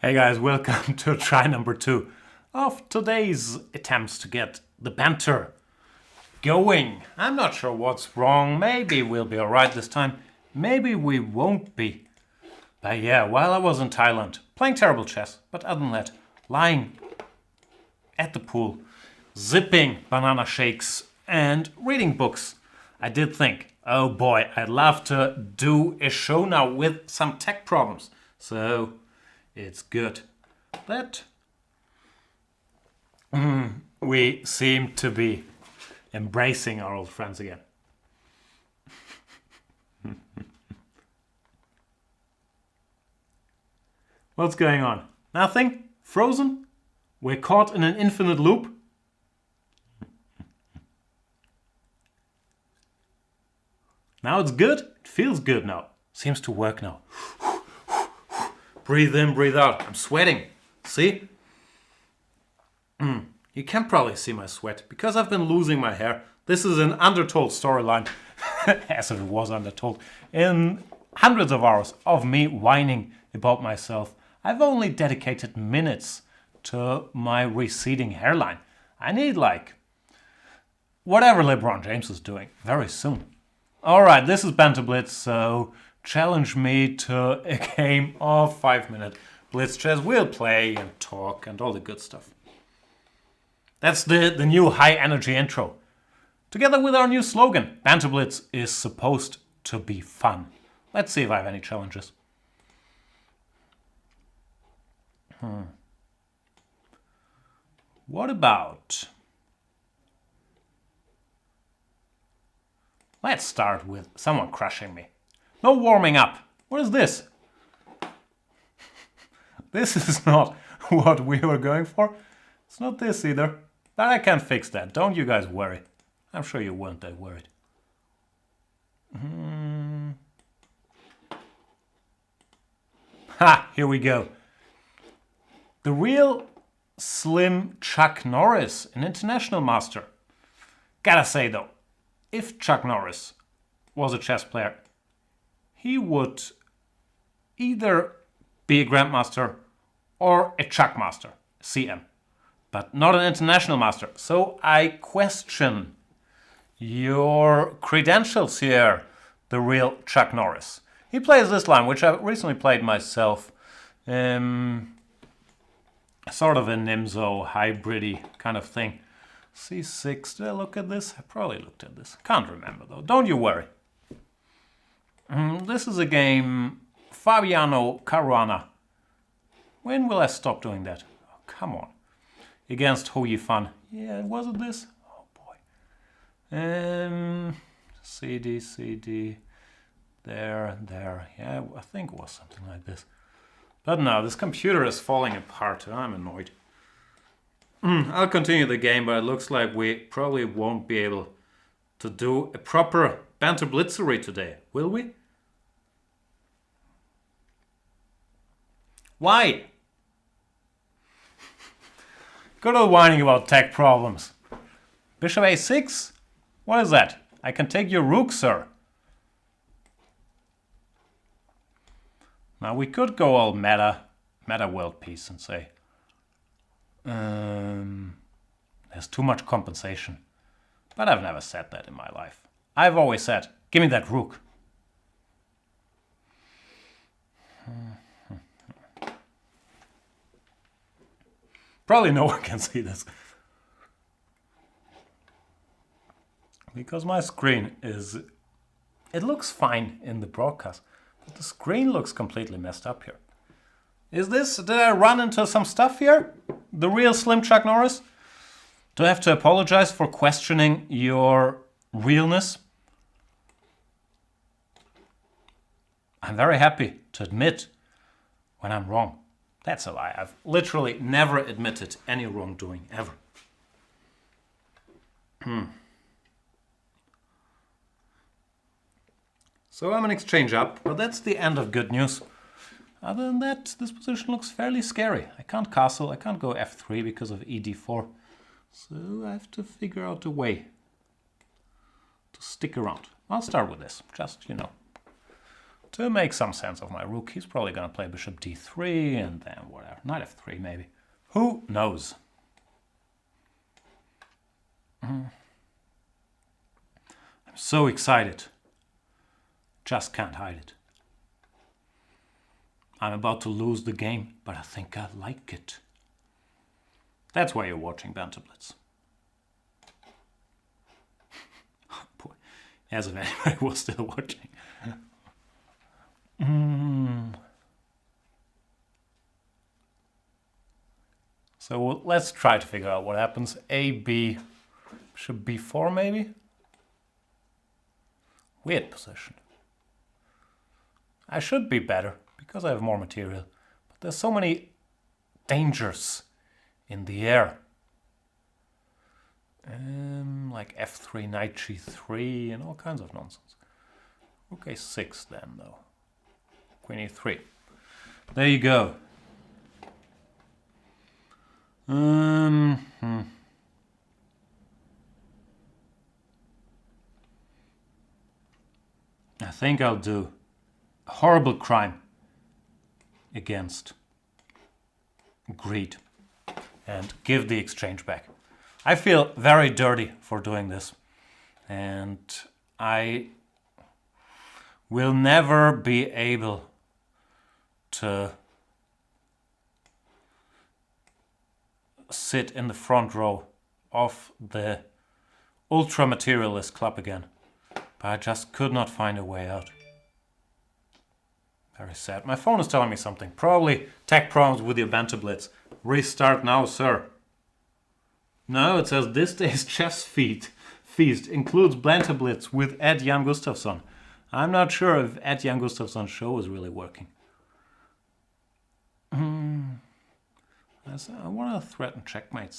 Hey guys, welcome to try number 2 of today's attempts to get the banter going. I'm not sure what's wrong. Maybe we'll be alright this time. Maybe we won't be. But yeah, while I was in Thailand, playing terrible chess, but other than that, lying at the pool, zipping banana shakes and reading books, I did think, oh boy, I'd love to do a show now with some tech problems. So it's good that we seem to be embracing our old friends again. What's going on? Nothing? Frozen? We're caught in an infinite loop? Now it's good? It feels good now. Seems to work now. Breathe in, breathe out. I'm sweating. See? You can probably see my sweat because I've been losing my hair. This is an undertold storyline, as if it was undertold. In hundreds of hours of me whining about myself, I've only dedicated minutes to my receding hairline. I need whatever LeBron James is doing very soon. Alright, this is Banter Blitz, so challenge me to a game of 5-minute blitz chess. We'll play and talk and all the good stuff. That's the new high energy intro. Together with our new slogan, Banter Blitz is supposed to be fun. Let's see if I have any challenges. What about... Let's start with someone crushing me. No warming up. What is this? This is not what we were going for. It's not this either. But I can fix that. Don't you guys worry. I'm sure you weren't that worried. Ha! Here we go. The real slim Chuck Norris, an international master. Gotta say though, if Chuck Norris was a chess player, he would either be a Grandmaster or a Chuck Master, CM, but not an international master. So I question your credentials here, the real Chuck Norris. He plays this line, which I recently played myself. Sort of a Nimzo hybrid-y kind of thing. C6, did I look at this? I probably looked at this. Can't remember though, don't you worry. This is a game, Fabiano Caruana. When will I stop doing that? Oh, come on. Against Ho Yifan. Yeah, was it this? Oh boy. CD, CD. There. Yeah, I think it was something like this. But no, this computer is falling apart. I'm annoyed. I'll continue the game, but it looks like we probably won't be able to do a proper Banter Blitzery today, will we? Why? Good old whining about tech problems. Bishop a6? What is that? I can take your rook, sir. Now we could go all meta world peace and say there's too much compensation. But I've never said that in my life. I've always said, give me that rook. Probably no one can see this. Because my screen is... It looks fine in the broadcast. But the screen looks completely messed up here. Is this... Did I run into some stuff here? The real slim Chuck Norris? Do I have to apologize for questioning your realness? I'm very happy to admit when I'm wrong. That's a lie. I've literally never admitted any wrongdoing, ever. So I'm an exchange up, but that's the end of good news. Other than that, this position looks fairly scary. I can't castle, I can't go f3 because of ed4. So I have to figure out a way to stick around. I'll start with this, just, to make some sense of my rook. He's probably going to play bishop d3 and then whatever. Knight f3 maybe. Who knows? I'm so excited. Just can't hide it. I'm about to lose the game, but I think I like it. That's why you're watching Banter Blitz. Boy, as if anybody was still watching. So let's try to figure out what happens. A, B, bishop b4 maybe? Weird position. I should be better because I have more material. But there's so many dangers in the air. Like f3, knight g3 and all kinds of nonsense. Rook a6 then though. Queen e3. There you go. I think I'll do a horrible crime against greed and give the exchange back. I feel very dirty for doing this, and I will never be able to sit in the front row of the ultra materialist club again, but I just could not find a way out. Very sad. My phone is telling me something. Probably tech problems with your Banter Blitz. Restart now, sir. No, it says this day's chess feast includes Banter Blitz with Jan Gustafsson. I'm not sure if Jan Gustafsson's show is really working. I want to threaten checkmate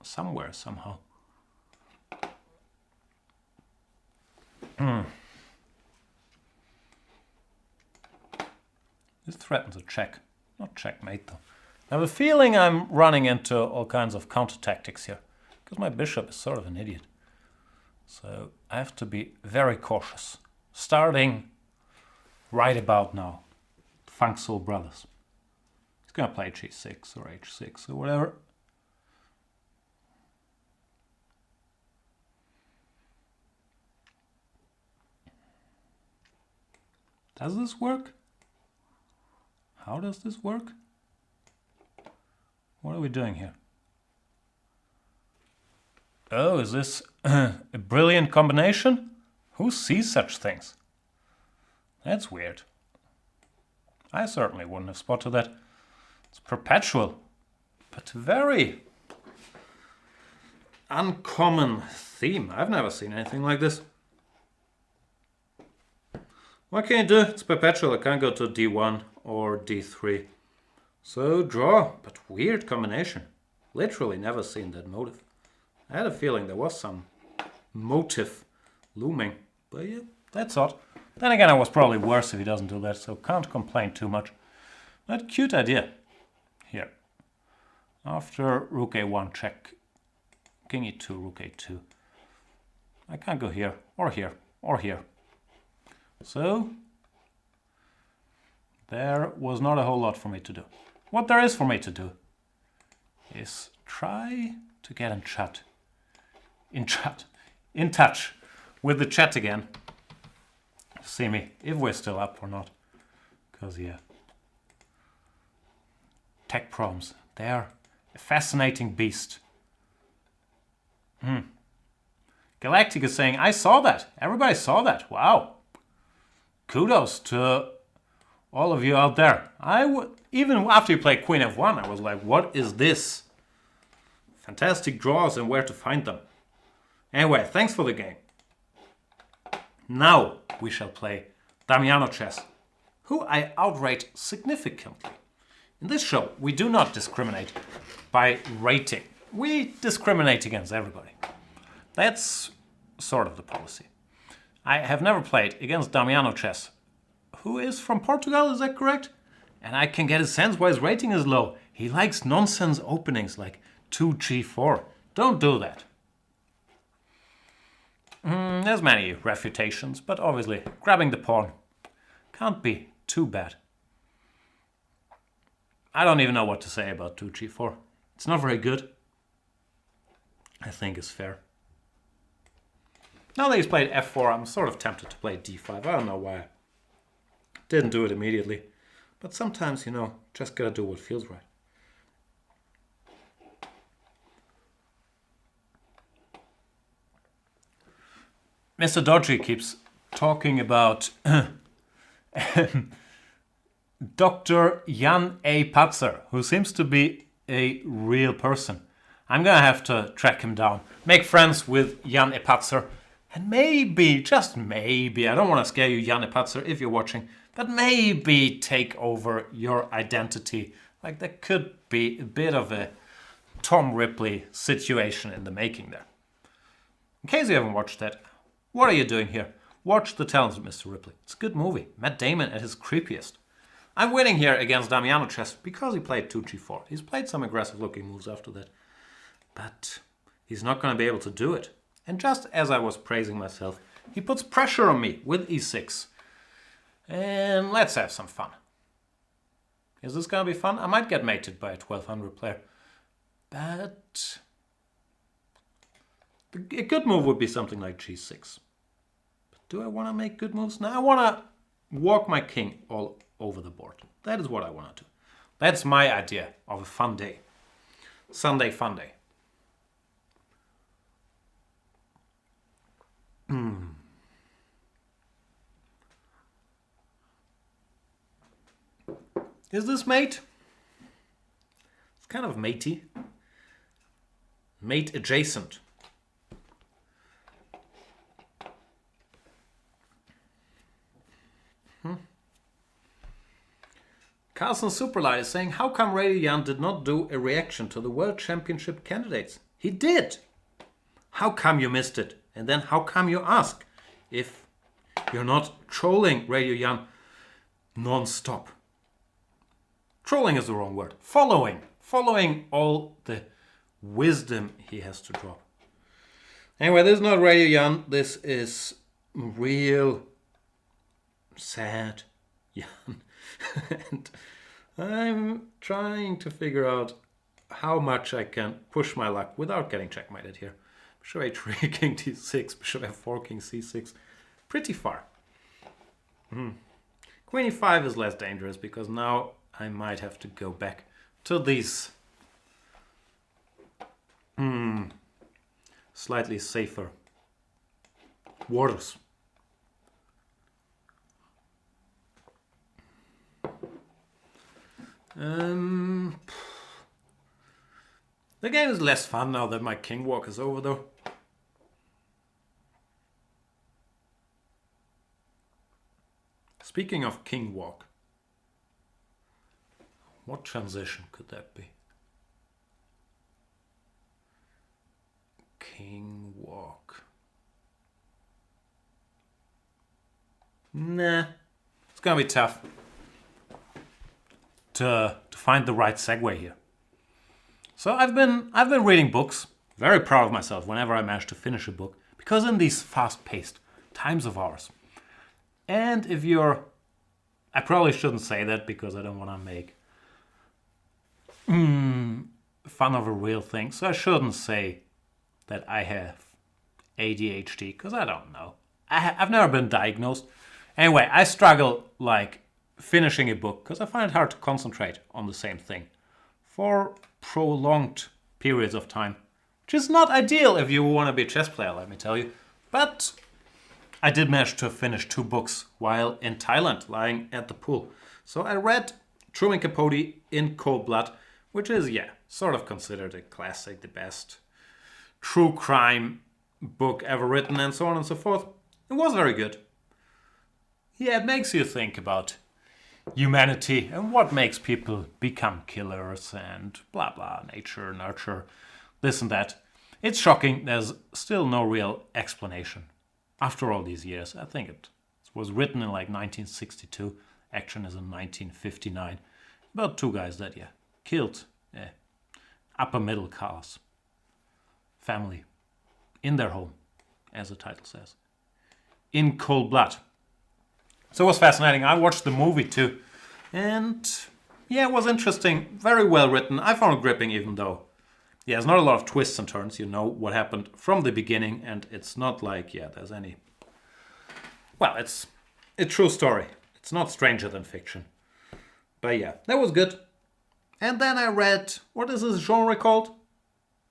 somewhere, somehow. This threatens a check, not checkmate though. I have a feeling I'm running into all kinds of counter tactics here, because my bishop is sort of an idiot. So I have to be very cautious. Starting right about now. Funk Soul Brothers. He's going to play g6 or h6 or whatever. Does this work? How does this work? What are we doing here? Oh, is this a brilliant combination? Who sees such things? That's weird. I certainly wouldn't have spotted that. It's perpetual, but very uncommon theme. I've never seen anything like this. What can you do? It's perpetual. I can't go to d1 or d3. So draw, but weird combination. Literally never seen that motive. I had a feeling there was some motive looming, but yeah, that's odd. Then again, I was probably worse if he doesn't do that, so can't complain too much. But cute idea. Here. After rook a1 check, king e2, rook a2. I can't go here, or here, or here. So, there was not a whole lot for me to do. What there is for me to do is try to get in touch with the chat again. See me, if we're still up or not. Because, yeah. Tech problems. They're a fascinating beast. Galactic is saying, I saw that. Everybody saw that. Wow. Kudos to all of you out there. Even after you played Queen f1, I was like, what is this? Fantastic draws and where to find them. Anyway, thanks for the game. Now we shall play Damiano chess, who I outrate significantly. In this show, we do not discriminate by rating. We discriminate against everybody. That's sort of the policy. I have never played against Damiano chess, who is from Portugal, is that correct? And I can get a sense why his rating is low. He likes nonsense openings like 2g4. Don't do that. There's many refutations, but obviously grabbing the pawn Can't be too bad. I don't even know what to say about 2g4. It's not very good. I think it's fair. Now that he's played f4, I'm sort of tempted to play d5. I don't know why I didn't do it immediately. But sometimes, you know, just gotta do what feels right. Mr. Dodgy keeps talking about Dr. Jan A. Patzer, who seems to be a real person. I'm gonna have to track him down, make friends with Jan A. Patzer, and maybe, just maybe, I don't want to scare you, Jan A. Patzer, if you're watching, but maybe take over your identity. Like, there could be a bit of a Tom Ripley situation in the making there. In case you haven't watched that, what are you doing here? Watch The Talented Mr. Ripley. It's a good movie. Matt Damon at his creepiest. I'm winning here against Damiano Chess because he played 2g4. He's played some aggressive looking moves after that. But he's not going to be able to do it. And just as I was praising myself, he puts pressure on me with e6. And let's have some fun. Is this going to be fun? I might get mated by a 1200 player. But a good move would be something like g6. But do I want to make good moves? No, I want to walk my king all over the board. That is what I want to do. That's my idea of a fun day. Sunday fun day. Is this mate? It's kind of matey. Mate adjacent. Carlson Superlight is saying, how come Radio Jan did not do a reaction to the World Championship candidates? He did! How come you missed it? And then how come you ask if you're not trolling Radio Jan non-stop? Trolling is the wrong word. Following all the wisdom he has to drop. Anyway, this is not Radio Jan. This is real sad Jan. And I'm trying to figure out how much I can push my luck without getting checkmated here. Bishop h3, king d6, bishop f4, king c6. Pretty far. Queen e5 is less dangerous because now I might have to go back to these slightly safer waters. The game is less fun now that my king walk is over though. Speaking of king walk, what transition could that be? King walk. Nah, it's gonna be tough to find the right segue here. So I've been reading books. Very proud of myself whenever I manage to finish a book, because in these fast-paced times of ours. And if you're, I probably shouldn't say that because I don't want to make fun of a real thing. So I shouldn't say that I have ADHD because I don't know. I've never been diagnosed. Anyway, I struggle like finishing a book because I find it hard to concentrate on the same thing for prolonged periods of time, which is not ideal if you want to be a chess player, let me tell you. But I did manage to finish 2 books while in Thailand, lying at the pool. So I read Truman Capote in Cold Blood, which is, sort of considered a classic, the best true crime book ever written, and so on and so forth. It was very good. Yeah, it makes you think about humanity and what makes people become killers and blah blah, nature, nurture, this and that. It's shocking, there's still no real explanation. After all these years, I think it was written in like 1962, action is in 1959. About 2 guys that, killed upper middle class family in their home, as the title says, in cold blood. So it was fascinating. I watched the movie too. And yeah, it was interesting. Very well written. I found it gripping even though. Yeah, there's not a lot of twists and turns. You know what happened from the beginning. And it's not like, yeah, there's any... Well, it's a true story. It's not stranger than fiction. But yeah, that was good. And then I read... What is this genre called?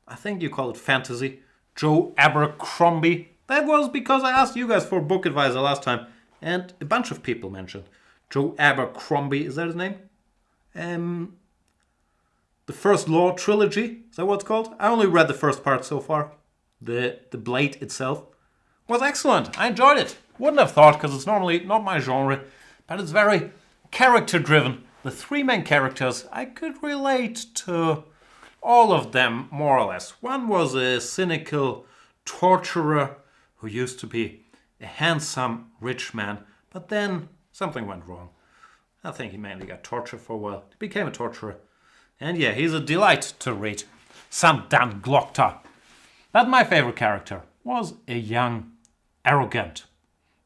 I think you call it fantasy. Joe Abercrombie. That was because I asked you guys for book advice the last time. And a bunch of people mentioned Joe Abercrombie. Is that his name? The First Law trilogy. Is that what it's called? I only read the first part so far. The Blade itself was excellent. I enjoyed it. Wouldn't have thought because it's normally not my genre. But it's very character driven. The three main characters, I could relate to all of them more or less. One was a cynical torturer who used to be a handsome rich man, but then something went wrong. I think he mainly got tortured for a while. He became a torturer. And yeah, he's a delight to read. Some Dan Glockta. But my favorite character was a young, arrogant,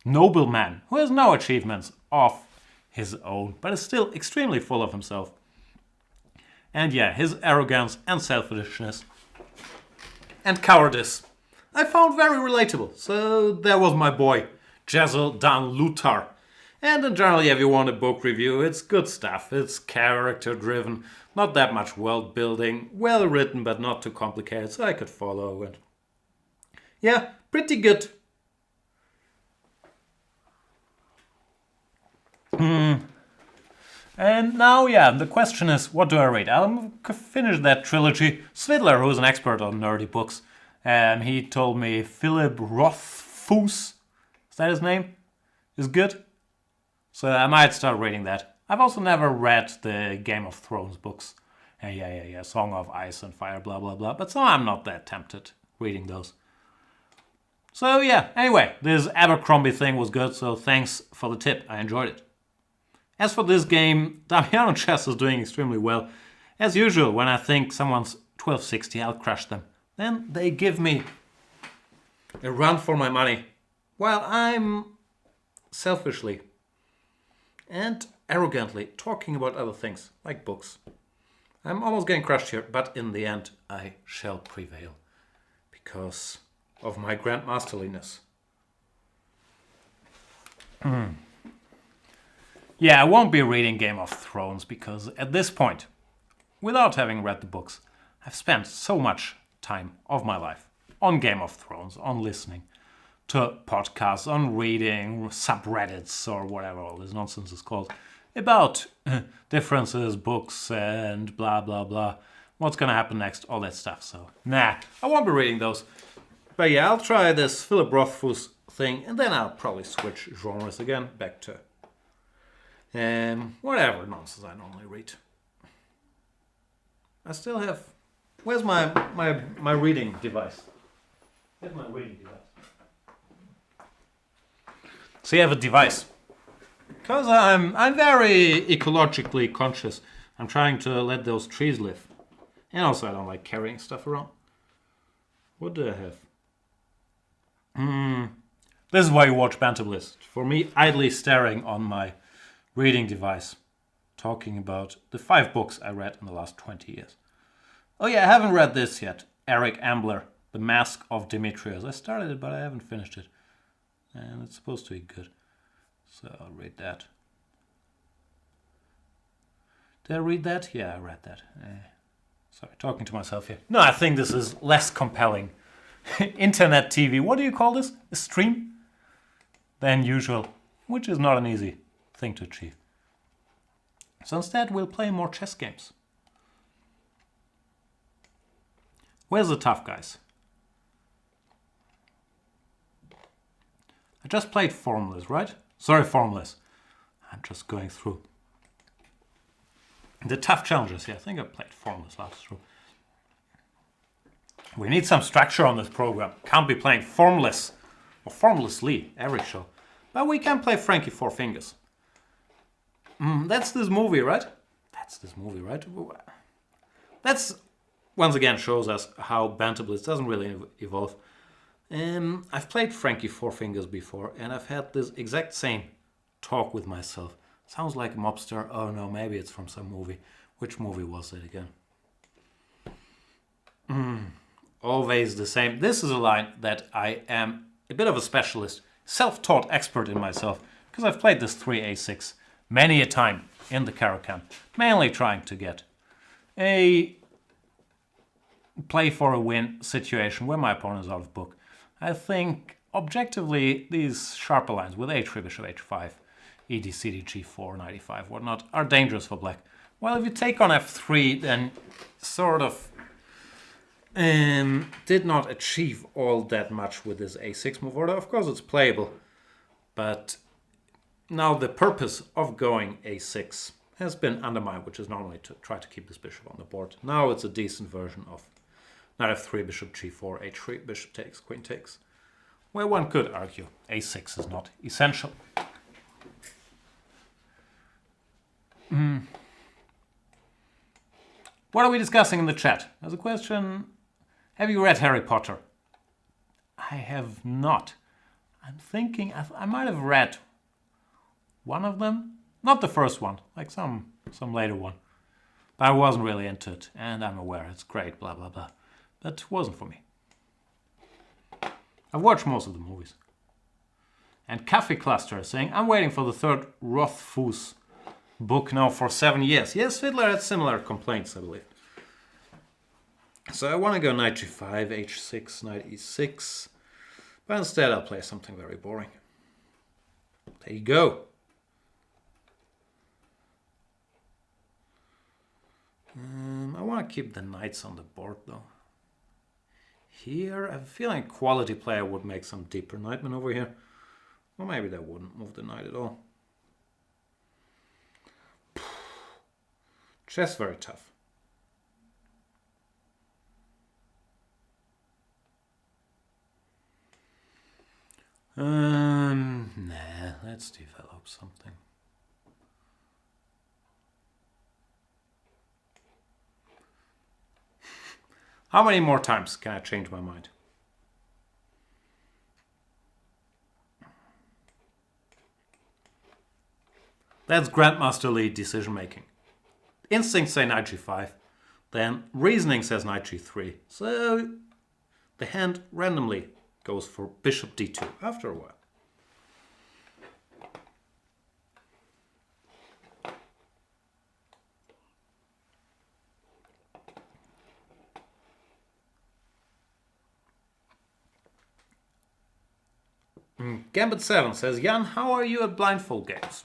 noble man who has no achievements of his own, but is still extremely full of himself. And yeah, his arrogance and selfishness and cowardice I found very relatable. So there was my boy, Jezel Dan Lutar. And in general, if you want a book review, it's good stuff. It's character driven, not that much world building, well written but not too complicated, so I could follow it. Yeah, pretty good. And now, yeah, the question is, what do I read? I'll finish that trilogy. Svidler, who's an expert on nerdy books, he told me Philip Rothfuss, is that his name? Is good. So I might start reading that. I've also never read the Game of Thrones books. Yeah, Song of Ice and Fire, blah, blah, blah. But so I'm not that tempted reading those. So yeah, anyway, this Abercrombie thing was good, so thanks for the tip. I enjoyed it. As for this game, Damiano Chess is doing extremely well. As usual, when I think someone's 1260, I'll crush them. Then they give me a run for my money, while I'm selfishly and arrogantly talking about other things, like books. I'm almost getting crushed here, but in the end, I shall prevail. Because of my grandmasterliness. Yeah, I won't be reading Game of Thrones because at this point, without having read the books, I've spent so much time of my life on Game of Thrones, on listening to podcasts, on reading subreddits or whatever all this nonsense is called, about differences, books, and blah, blah, blah. What's going to happen next, all that stuff. So, nah, I won't be reading those. But yeah, I'll try this Philip Rothfuss thing, and then I'll probably switch genres again, back to whatever nonsense I normally read. I still have... Where's my reading device? Where's my reading device? So you have a device. Because I'm very ecologically conscious. I'm trying to let those trees live. And also I don't like carrying stuff around. What do I have? This is why you watch Banter Blitz. For me, idly staring on my reading device, talking about the 5 books I read in the last 20 years. Oh yeah, I haven't read this yet. Eric Ambler, The Mask of Demetrius. I started it, but I haven't finished it. And it's supposed to be good. So I'll read that. Did I read that? Yeah, I read that. Sorry, talking to myself here. No, I think this is less compelling. Internet TV, what do you call this? A stream? Than usual, which is not an easy thing to achieve. So instead, we'll play more chess games. Where's the tough guys? I just played Formless, right? Sorry, Formless. I'm just going through the tough challenges. Yeah, I think I played Formless last through. We need some structure on this program. Can't be playing Formless or Formlessly every show. But we can play Frankie Four Fingers. That's this movie, right? That's this movie, right? That's, once again, shows us how Banter Blitz doesn't really evolve. I've played Frankie Four Fingers before, and I've had this exact same talk with myself. Sounds like a mobster. Oh no, maybe it's from some movie. Which movie was it again? Always the same. This is a line that I am a bit of a specialist, self-taught expert in myself, because I've played this 3a6 many a time in the Caro-Kann, mainly trying to get a play for a win situation where my opponent is out of book. I think objectively these sharper lines with h3, bishop h5, ed, cd, g4, knight e5, whatnot are dangerous for black. Well, if you take on f3, then sort of did not achieve all that much with this a6 move order. Of course it's playable, but now the purpose of going a6 has been undermined, which is normally to try to keep this bishop on the board. Now it's a decent version of knight f3, bishop g4, h3, bishop takes, queen takes, where one could argue a6 is not essential. What are we discussing in the chat? There's a question, have you read Harry Potter? I have not. I'm thinking I might have read one of them. Not the first one, like some later one. But I wasn't really into it, and I'm aware it's great, blah, blah, blah. But it wasn't for me. I've watched most of the movies. And Coffee Cluster is saying, I'm waiting for the third Rothfuss book now for 7 years. Yes, Fiddler had similar complaints, I believe. So I want to go knight g5, h6, knight e6. But instead I'll play something very boring. There you go. I want to keep the knights on the board though. Here, I have a feeling a quality player would make some deeper knight maneuver here. Or maybe they wouldn't move the knight at all. Chess very tough. Nah, let's develop something. How many more times can I change my mind? That's Grandmaster lead decision making. Instincts say knight g5, then reasoning says knight g3. So the hand randomly goes for bishop d2 after a while. Gambit 7 says, Jan, how are you at blindfold games?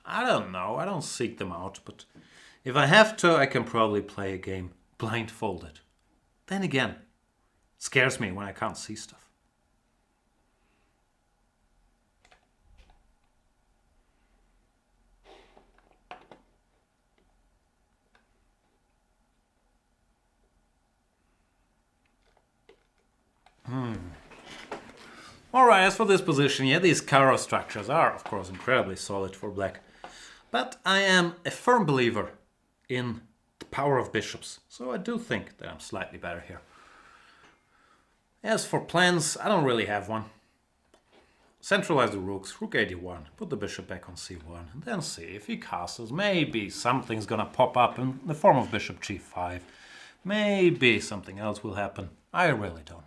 I don't know, I don't seek them out, but if I have to, I can probably play a game blindfolded. Then again, it scares me when I can't see stuff. Alright, as for this position, yeah, these Caro structures are, of course, incredibly solid for black. But I am a firm believer in the power of bishops, so I do think that I'm slightly better here. As for plans, I don't really have one. Centralize the rooks, rook a1, put the bishop back on c1, and then see if he castles. Maybe something's gonna pop up in the form of bishop g5. Maybe something else will happen. I really don't know.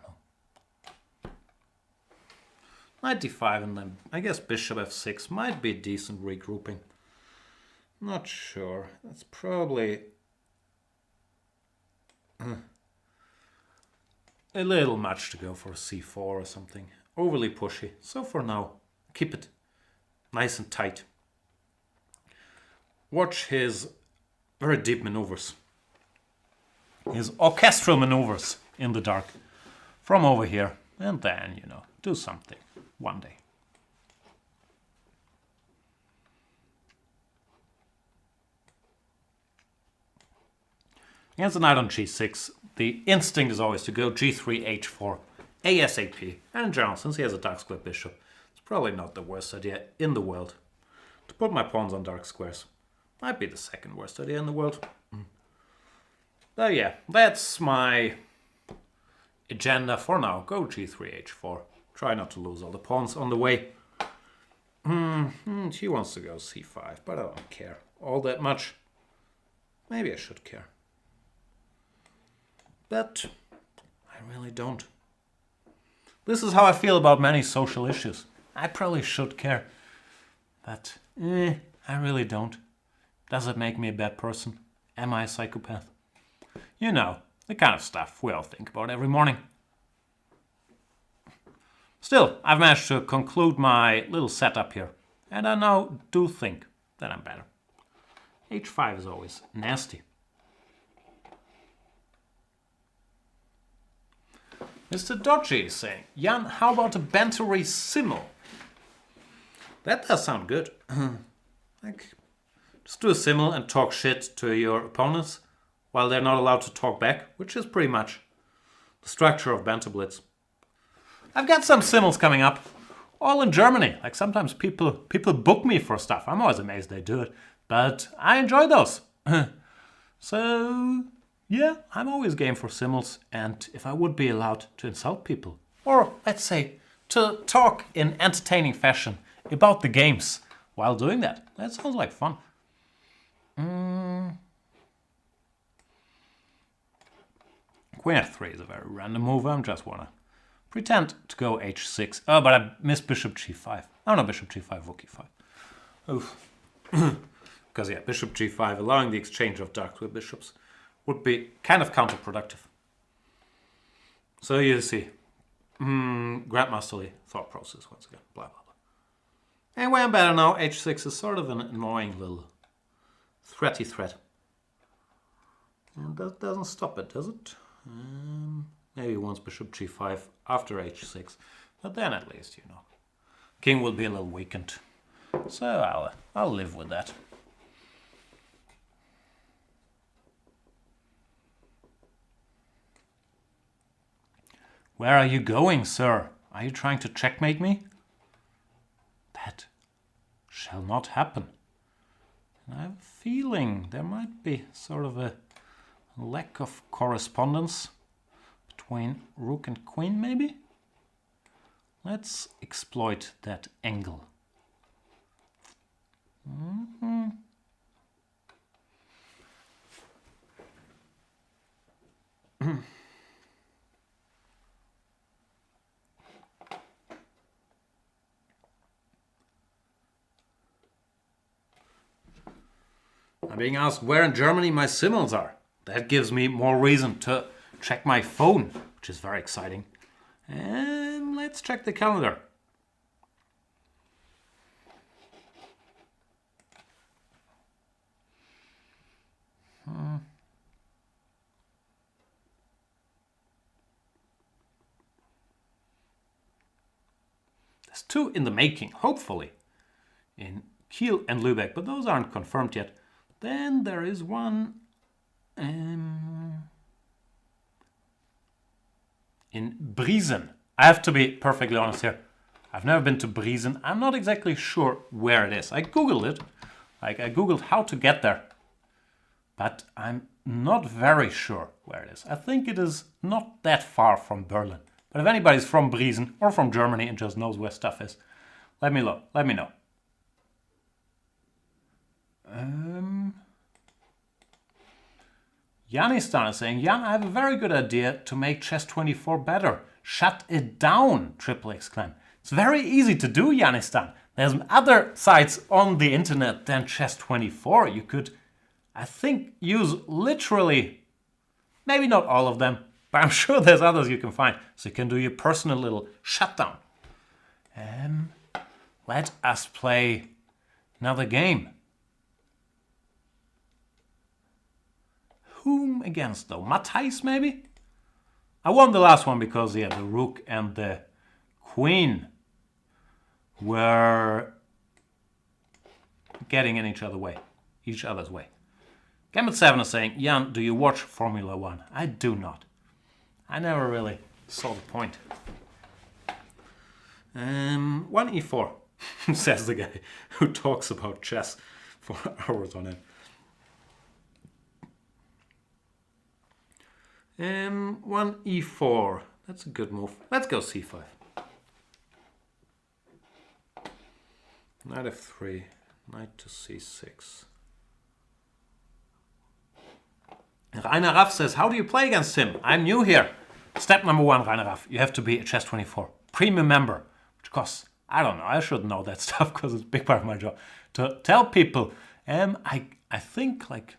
Knight d5 and then I guess bishop f6 might be a decent regrouping. Not sure. That's probably a little much to go for c4 or something. Overly pushy. So for now, keep it nice and tight. Watch his very deep maneuvers. His orchestral maneuvers in the dark. From over here. And then, you know, do something one day. Against the knight on g6, the instinct is always to go g3, h4, ASAP. And in general, since he has a dark square bishop, it's probably not the worst idea in the world to put my pawns on dark squares. Might be the second worst idea in the world. But yeah, that's my agenda for now. Go g3, h4. Try not to lose all the pawns on the way. She wants to go c5, but I don't care all that much. Maybe I should care. But I really don't. This is how I feel about many social issues. I probably should care. But I really don't. Does it make me a bad person? Am I a psychopath? You know, the kind of stuff we all think about every morning. Still, I've managed to conclude my little setup here. And I now do think that I'm better. h5 is always nasty. Mr. Dodgy is saying, Jan, how about a bantery simul? That does sound good. Like, just do a simul and talk shit to your opponents while they're not allowed to talk back, which is pretty much the structure of Banter Blitz. I've got some simuls coming up, all in Germany. Like sometimes people book me for stuff. I'm always amazed they do it, but I enjoy those. So yeah, I'm always game for simuls, and if I would be allowed to insult people, or let's say to talk in entertaining fashion about the games while doing that sounds like fun. Queen f3 is a very random move. I just wanna pretend to go h6. Oh, but I missed bishop g5. Oh no, bishop g5, rook e5. Oof. Because yeah, bishop g5, allowing the exchange of dark with bishops, would be kind of counterproductive. So you see, grandmasterly thought process once again, blah, blah, blah. Anyway, I'm better now. h6 is sort of an annoying little threaty threat. And that doesn't stop it, does it? Maybe once bishop g5 after h6, but then at least, you know, king will be a little weakened. So I'll live with that. Where are you going, sir? Are you trying to checkmate me? That shall not happen. And I have a feeling there might be sort of a lack of correspondence between rook and queen, maybe? Let's exploit that angle. I'm being asked where in Germany my simuls are. That gives me more reason to check my phone, which is very exciting. And let's check the calendar. There's two in the making, hopefully, in Kiel and Lübeck, but those aren't confirmed yet. Then there is one in Briesen. I have to be perfectly honest here. I've never been to Briesen. I'm not exactly sure where it is. I googled it. Like I googled how to get there. But I'm not very sure where it is. I think it is not that far from Berlin. But if anybody's from Briesen or from Germany and just knows where stuff is, let me know. Yanistan is saying, Jan, I have a very good idea to make chess24 better. Shut it down, triple exclaim. It's very easy to do, Yanistan. There's other sites on the internet than chess24. You could, I think, use literally, maybe not all of them, but I'm sure there's others you can find. So you can do your personal little shutdown. Let us play another game. Whom against though? Matthijs maybe? I won the last one because yeah, the rook and the queen were getting in each other's way. Gambit7 is saying, Jan, do you watch Formula 1? I do not. I never really saw the point. 1 e4, says the guy who talks about chess for hours on end. 1 e4. That's a good move. Let's go c5. Knight f3, knight to c6. Rainer Raff says, how do you play against him? I'm new here. Step number 1, Rainer Raff, you have to be a Chess24 premium member, which costs, I don't know, I should know that stuff because it's a big part of my job. To tell people, I think like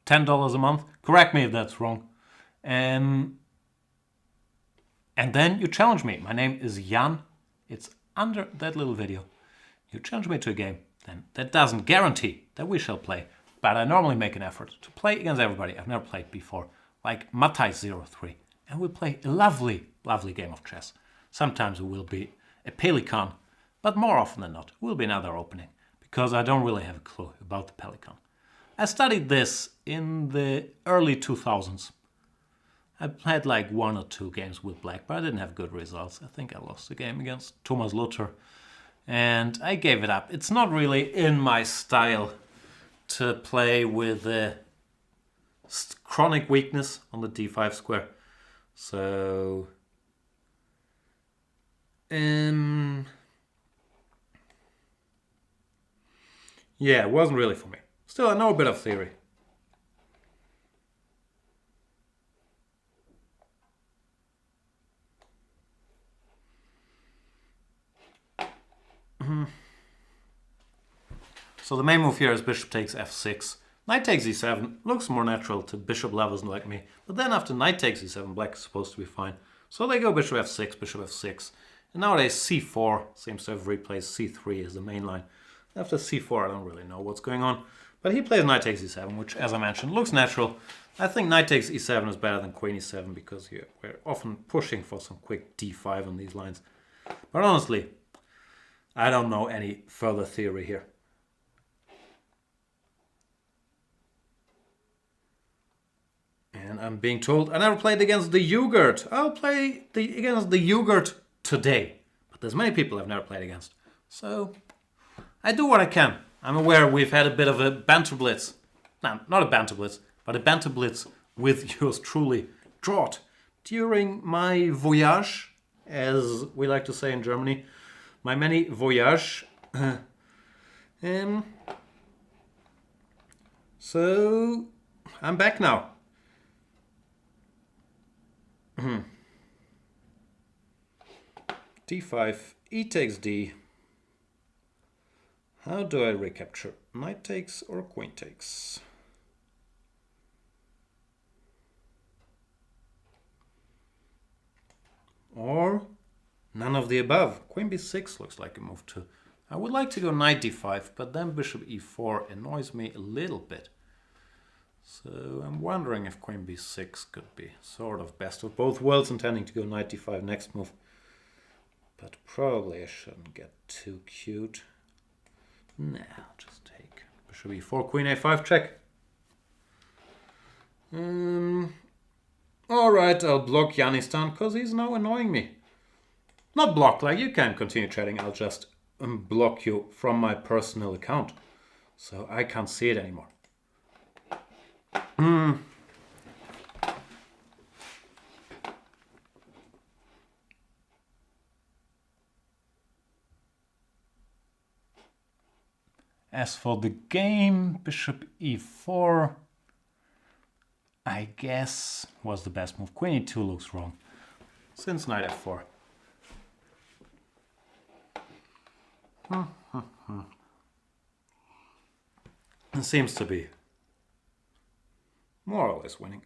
$10 a month. Correct me if that's wrong. And then you challenge me. My name is Jan. It's under that little video. You challenge me to a game. Then that doesn't guarantee that we shall play. But I normally make an effort to play against everybody I've never played before. Like Matai03. And we'll play a lovely, lovely game of chess. Sometimes it will be a pelican. But more often than not, it will be another opening. Because I don't really have a clue about the pelican. I studied this in the early 2000s. I played like 1 or 2 games with black, but I didn't have good results. I think I lost the game against Thomas Luther. And I gave it up. It's not really in my style to play with chronic weakness on the d5 square. So... yeah, it wasn't really for me. Still, I know a bit of theory. So the main move here is bishop takes f6. Knight takes e7. Looks more natural to bishop lovers like me. But then after knight takes e7, black is supposed to be fine. So they go bishop f6. And nowadays c4 seems to have replaced c3 as the main line. After c4, I don't really know what's going on. But he plays knight takes e7, which, as I mentioned, looks natural. I think knight takes e7 is better than queen e7 because we're often pushing for some quick d5 on these lines. But honestly, I don't know any further theory here. And I'm being told I never played against the Yogurt. I'll play against the Yogurt today. But there's many people I've never played against. So I do what I can. I'm aware we've had a bit of a Banter Blitz. No, not a Banter Blitz, but a Banter Blitz with yours truly, Drought, during my voyage, as we like to say in Germany. My many voyage. So I'm back now. d5, e takes d. How do I recapture? Knight takes or queen takes? Or none of the above. Queen b6 looks like a move too. I would like to go knight d5, but then bishop e4 annoys me a little bit. So I'm wondering if queen b6 could be sort of best of both worlds, intending to go knight d5 next move. But probably I shouldn't get too cute. Nah, I'll just take bishop e4, queen a5 check. Alright, I'll block Yanistan because he's now annoying me. Not block, like you can continue chatting, I'll just block you from my personal account. So I can't see it anymore. As for the game, bishop e4, I guess was the best move. Queen e2 looks wrong, since knight f4. It seems to be more or less winning.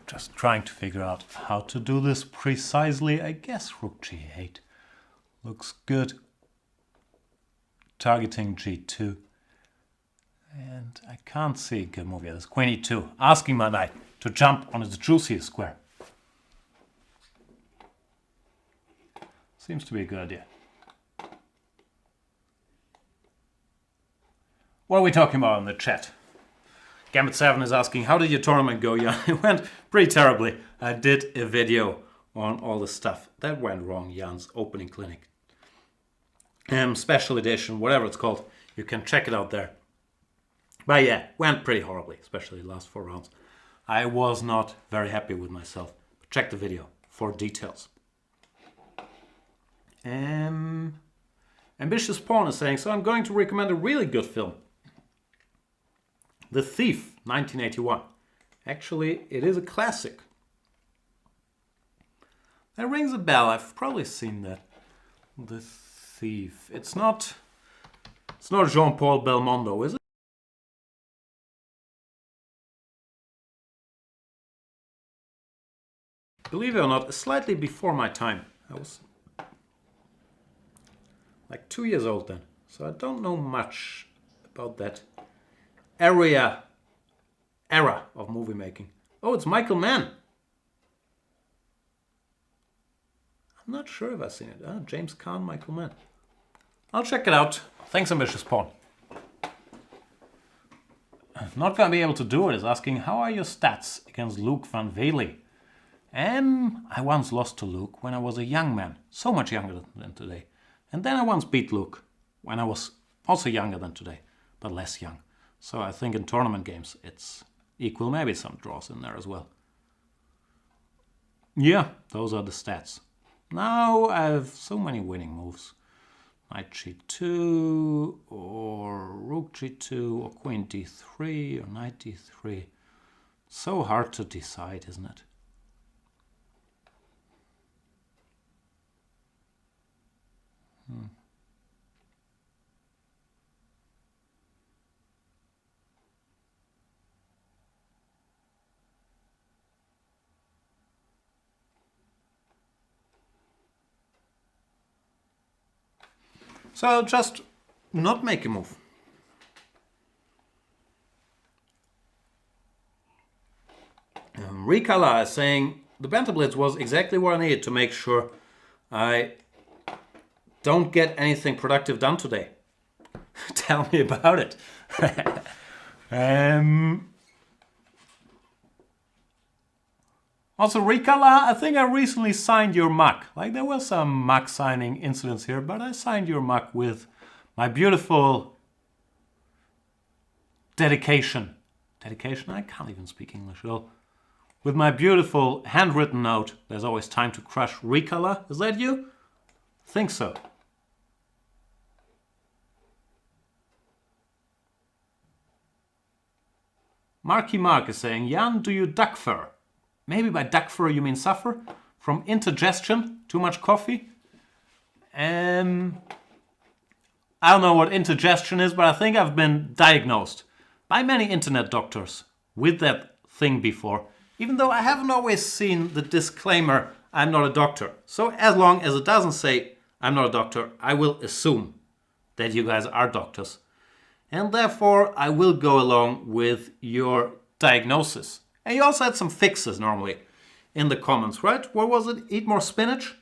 Just trying to figure out how to do this precisely. I guess rook g8 looks good. Targeting g2. And I can't see a good move here. There's queen e2, asking my knight to jump on its juiciest square. Seems to be a good idea. What are we talking about in the chat? Gambit7 is asking, how did your tournament go? Yeah, it went pretty terribly. I did a video on all the stuff that went wrong, Jan's opening clinic. Special edition, whatever it's called. You can check it out there. But yeah, went pretty horribly, especially the last 4 rounds. I was not very happy with myself. Check the video for details. Ambitious Pawn is saying, so I'm going to recommend a really good film. The Thief, 1981. Actually, it is a classic. That rings a bell. I've probably seen that. The Thief. It's not Jean-Paul Belmondo, is it? Believe it or not, slightly before my time. I was like 2 years old then, so I don't know much about that era of movie making. Oh, it's Michael Mann. I'm not sure if I've seen it. James Caan, Michael Mann. I'll check it out. Thanks, Ambitious Pawn. Not gonna be able to do it is asking, how are your stats against Luke Van Vele? I once lost to Luke when I was a young man, so much younger than today. And then I once beat Luke when I was also younger than today, but less young. So I think in tournament games it's equal, maybe some draws in there as well. Yeah, those are the stats. Now I have so many winning moves. Knight g2, or rook g2, or queen d3, or knight d3. So hard to decide, isn't it? So I'll just not make a move. Rikala is saying, the Banter Blitz was exactly what I needed to make sure I don't get anything productive done today. Tell me about it. Also, Rikala, I think I recently signed your mug. Like, there were some mug signing incidents here, but I signed your mug with my beautiful dedication. Dedication? I can't even speak English at all. With my beautiful handwritten note, there's always time to crush. Rikala, is that you? Think so. Marky Mark is saying, Jan, do you duck fur? Maybe by duck fur you mean suffer? From indigestion? Too much coffee? I don't know what indigestion is, but I think I've been diagnosed by many internet doctors with that thing before, even though I haven't always seen the disclaimer, I'm not a doctor. So as long as it doesn't say I'm not a doctor, I will assume that you guys are doctors. And therefore, I will go along with your diagnosis. And you also had some fixes normally in the comments, right? What was it? Eat more spinach?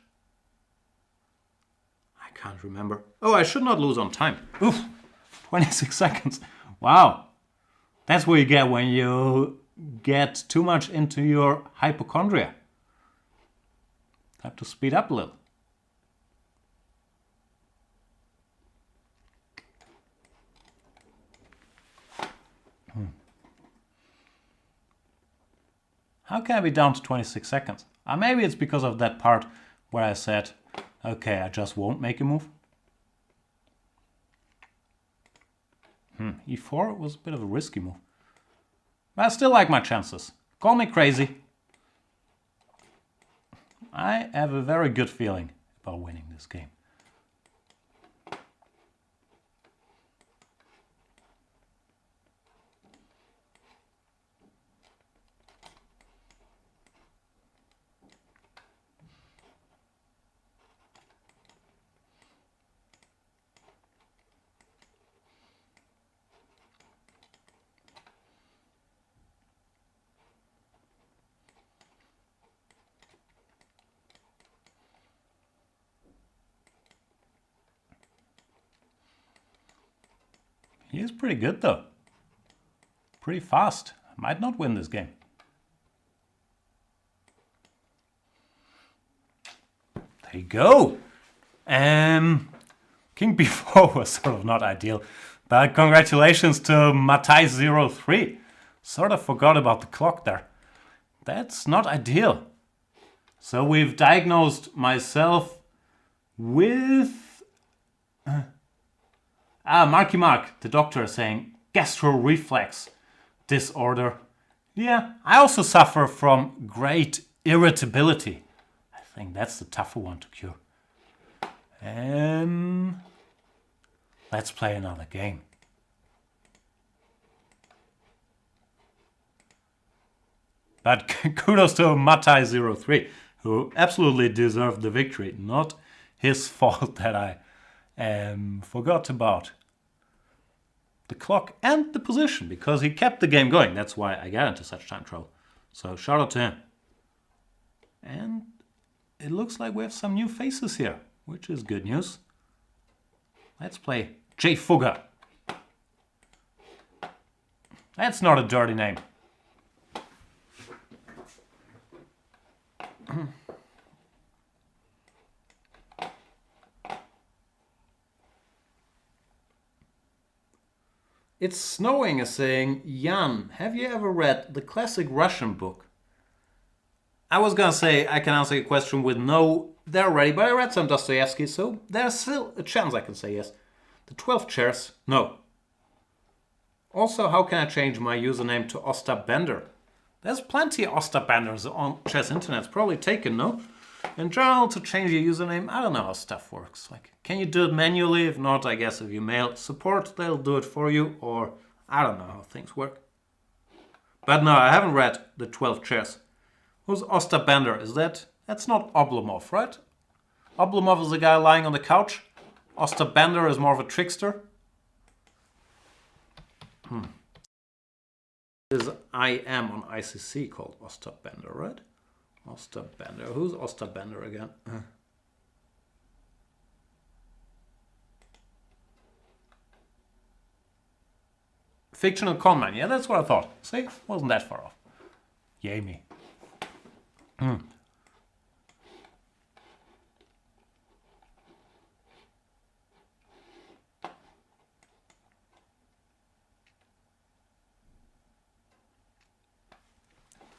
I can't remember. Oh, I should not lose on time. Oof, 26 seconds. Wow. That's what you get when you get too much into your hypochondria. Have to speed up a little. How can I be down to 26 seconds? Maybe it's because of that part where I said, okay, I just won't make a move. E4 was a bit of a risky move. But I still like my chances. Call me crazy. I have a very good feeling about winning this game. He is pretty good though. Pretty fast. Might not win this game. There you go. King b4 was sort of not ideal But congratulations to Matai03. Sort of forgot about the clock there. That's not ideal. So we've diagnosed myself with... Marky Mark, the doctor, is saying gastro-reflex disorder. Yeah, I also suffer from great irritability. I think that's the tougher one to cure. Let's play another game. But kudos to Matai03, who absolutely deserved the victory. Not his fault that I forgot about the clock and the position, because he kept the game going. That's why I got into such time trouble. So shout out to him. And it looks like we have some new faces here, which is good news. Let's play J Fugger. That's not a dirty name. It's Snowing is saying, Jan, have you ever read the classic Russian book? I was gonna say I can answer your question with no, they're ready, but I read some Dostoevsky, so there's still a chance I can say yes. The 12 Chairs, no. Also, how can I change my username to Ostabender? There's plenty of Ostabenders on chess internet, it's probably taken, no? In general, to change your username, I don't know how stuff works. Like, can you do it manually? If not, I guess if you mail support, they'll do it for you, or I don't know how things work. But no, I haven't read the 12 Chairs. Who's Ostabender? Is that's not Oblomov, right? Oblomov is the guy lying on the couch. Ostabender is more of a trickster. This I am on ICC called Ostabender, right? Ostabender. Who's Ostabender again? Fictional conman. Yeah, that's what I thought. See? Wasn't that far off. Yay me.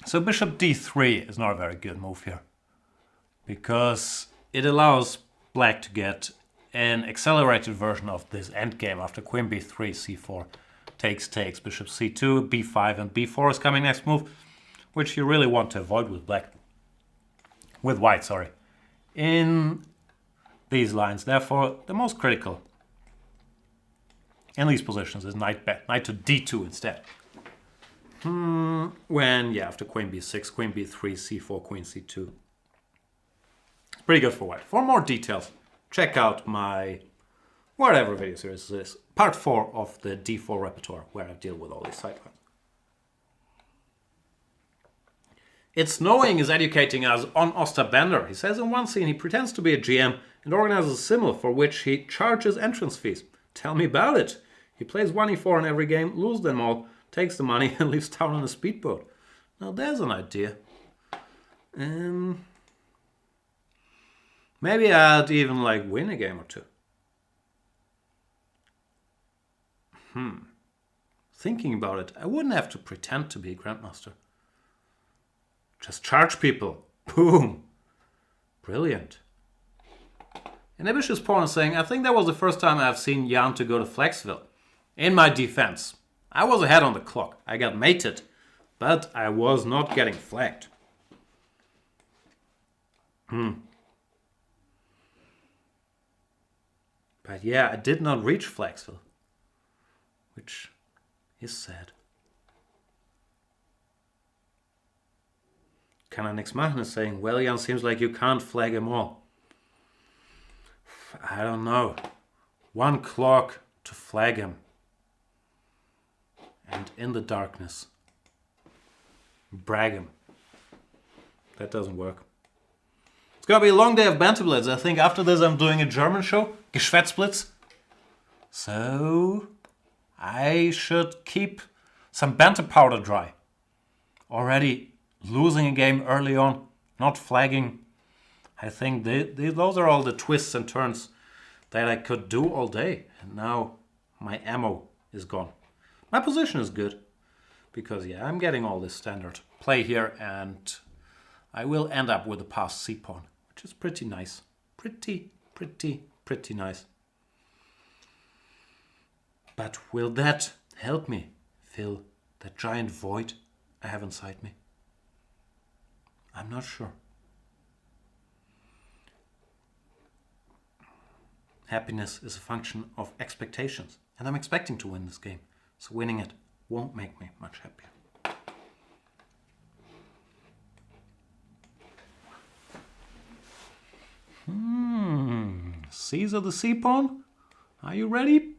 So bishop d3 is not a very good move here, because it allows black to get an accelerated version of this endgame after queen b3, c4, takes, bishop c2, b5, and b4 is coming next move, which you really want to avoid with black. With white, sorry. In these lines, therefore, the most critical in these positions is knight to d2 instead. When, yeah, after queen b6, queen b3, c4, queen c2. Pretty good for white. For more details, check out my whatever video series this is. Part 4 of the d4 repertoire, where I deal with all these sidelines. It's Knowing is educating us on Ostabender. He says in one scene he pretends to be a GM and organizes a simul for which he charges entrance fees. Tell me about it. He plays 1e4 in every game, loses them all, takes the money and leaves town on a speedboat. Now there's an idea. Maybe I'd even win a game or two. Thinking about it, I wouldn't have to pretend to be a grandmaster. Just charge people. Boom. Brilliant. And Ambitious Pawn is saying, I think that was the first time I've seen Jan to go to Flaxville. In my defense, I was ahead on the clock. I got mated, but I was not getting flagged. But yeah, I did not reach Flaxville, which is sad. Canonix Mahn is saying, well, Jan, seems like you can't flag them all. I don't know. One clock to flag him. And in the darkness, brag him. That doesn't work. It's gonna be a long day of Banter Blitz. I think after this I'm doing a German show, Geschwätzblitz. So I should keep some banter powder dry. Already losing a game early on, not flagging. I think those are all the twists and turns that I could do all day. And now my ammo is gone. My position is good because, yeah, I'm getting all this standard play here, and I will end up with a passed c-pawn, which is pretty nice. Pretty nice. But will that help me fill that giant void I have inside me? I'm not sure. Happiness is a function of expectations, and I'm expecting to win this game, so winning it won't make me much happier. Caesar the c-pawn, are you ready?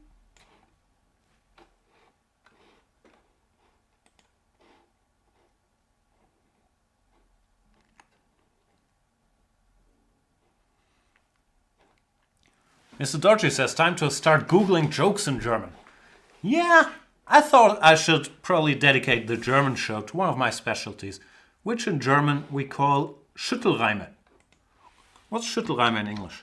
Mr. Dodgy says, time to start Googling jokes in German. Yeah, I thought I should probably dedicate the German show to one of my specialties, which in German we call Schüttelreime. What's Schüttelreime in English?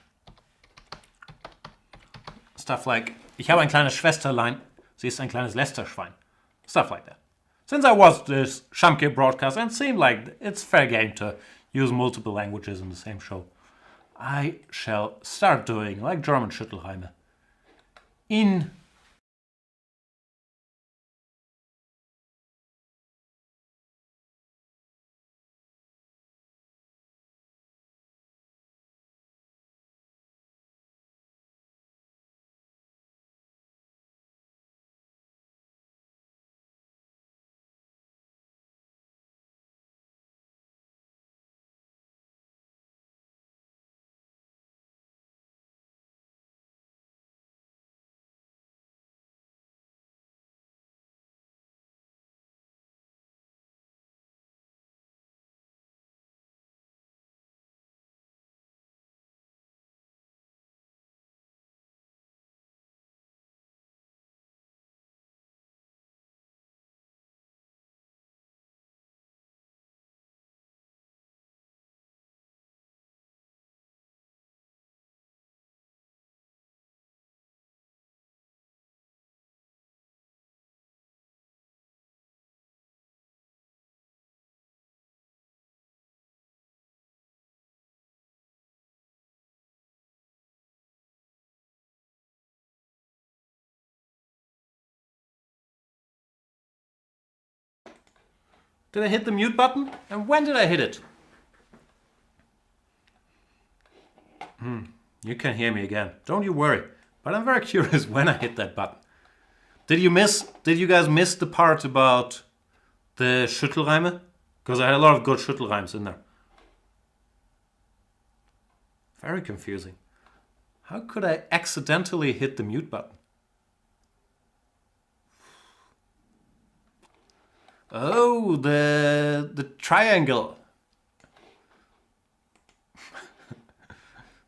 Stuff like, ich habe ein kleines Schwesterlein, sie ist ein kleines Lästerschwein. Stuff like that. Since I watched this Schamke broadcast and it seemed like it's fair game to use multiple languages in the same show, I shall start doing like German Schüttelreime. In Did I hit the mute button? And when did I hit it? You can hear me again. Don't you worry. But I'm very curious when I hit that button. Did you guys miss the part about the Schüttelreime? Because I had a lot of good Schüttelreims in there. Very confusing. How could I accidentally hit the mute button? Oh, the triangle.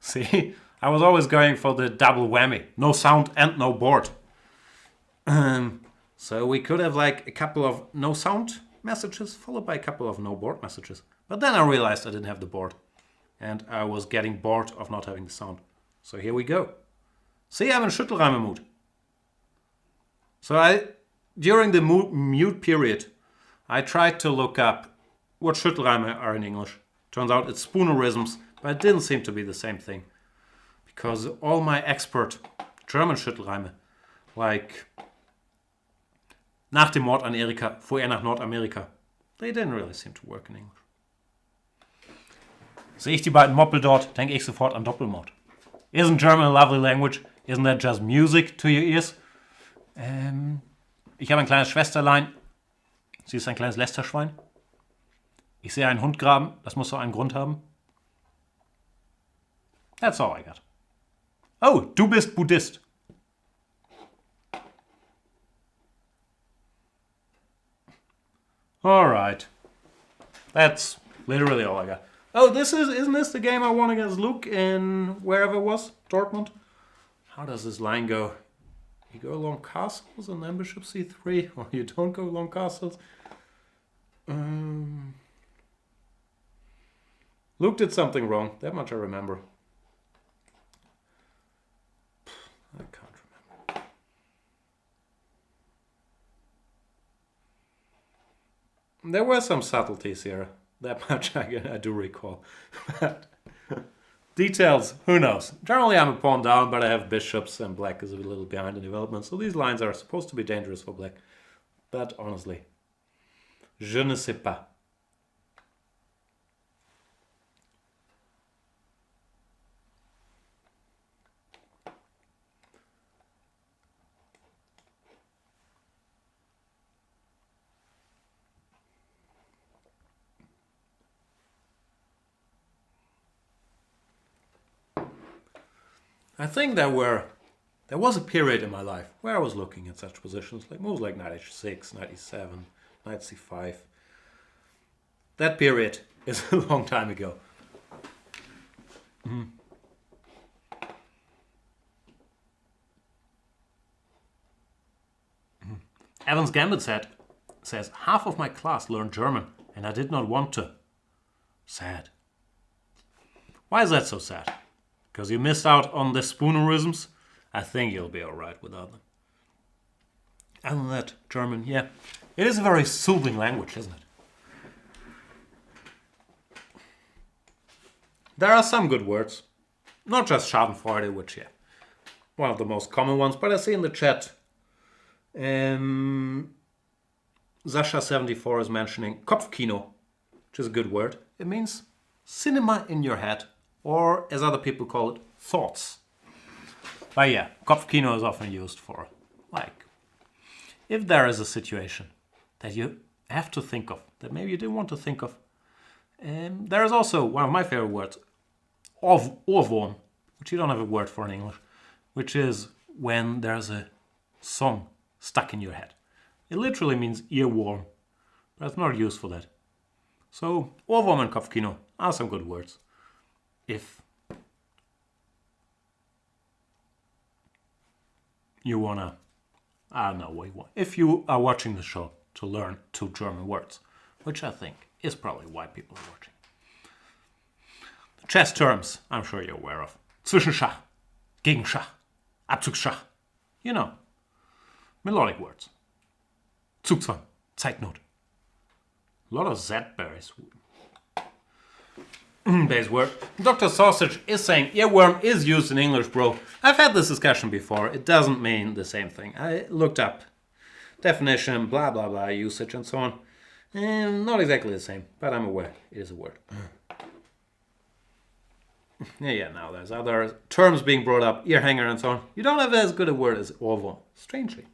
See, I was always going for the double whammy. No sound and no board. So we could have like a couple of no sound messages followed by a couple of no board messages. But then I realized I didn't have the board. And I was getting bored of not having the sound. So here we go. See, I'm in Schüttelreime mood. So during the mute period, I tried to look up what Schüttelreime are in English. Turns out it's spoonerisms, but it didn't seem to be the same thing. Because all my expert German Schüttelreime, like nach dem Mord an Erika fuhr nach Nordamerika, they didn't really seem to work in English. Sehe ich die beiden Moppel dort, denke ich sofort an Doppelmord. Isn't German a lovely language? Isn't that just music to your ears? Ich habe ein kleines Schwesterlein. Sie ist ein kleines Lästerschwein. Ich sehe einen Hund graben. Das muss doch einen Grund haben. That's all I got. Oh, du bist Buddhist. Alright. That's literally all I got. Oh, isn't this the game I won against Luke in wherever it was? Dortmund? How does this line go? You go along castles and then bishop c3, or you don't go along castles? Luke did something wrong. That much I remember. I can't remember. There were some subtleties here. That much I do recall. But details, who knows? Generally I'm a pawn down, but I have bishops and black is a little behind in development. So these lines are supposed to be dangerous for black. But honestly, je ne sais pas. I think there was a period in my life where I was looking at such positions, like moves like knight h6, knight e7, knight c5. That period is a long time ago. Evan's Gambit says, half of my class learned German and I did not want to. Sad. Why is that so sad? Because you missed out on the spoonerisms? I think you'll be alright without them. Other than that, German, yeah. It is a very soothing language, isn't it? There are some good words. Not just Schadenfreude, which, yeah, one of the most common ones, but I see in the chat Sasha74 is mentioning Kopfkino, which is a good word. It means cinema in your head, or as other people call it, thoughts. But yeah, Kopfkino is often used for, like, if there is a situation that you have to think of, that maybe you didn't want to think of. There is also one of my favorite words, ohrwurm, which you don't have a word for in English, which is when there's a song stuck in your head. It literally means earworm, but it's not used for that. So, ohrwurm and Kopfkino are some good words. If you wanna, I don't know what you want. If you are watching the show to learn 2 German words, which I think is probably why people are watching. The chess terms, I'm sure you're aware of. Zwischenschach, Gegenschach, Abzugsschach. You know, melodic words. Zugzwang, Zeitnot. A lot of Z-berries. Base word. Dr. Sausage is saying earworm is used in English, bro. I've had this discussion before. It doesn't mean the same thing. I looked up definition, blah, blah, blah, usage and so on. And not exactly the same, but I'm aware it is a word. Yeah, now there's other terms being brought up, ear hanger and so on. You don't have as good a word as ohrwurm, strangely.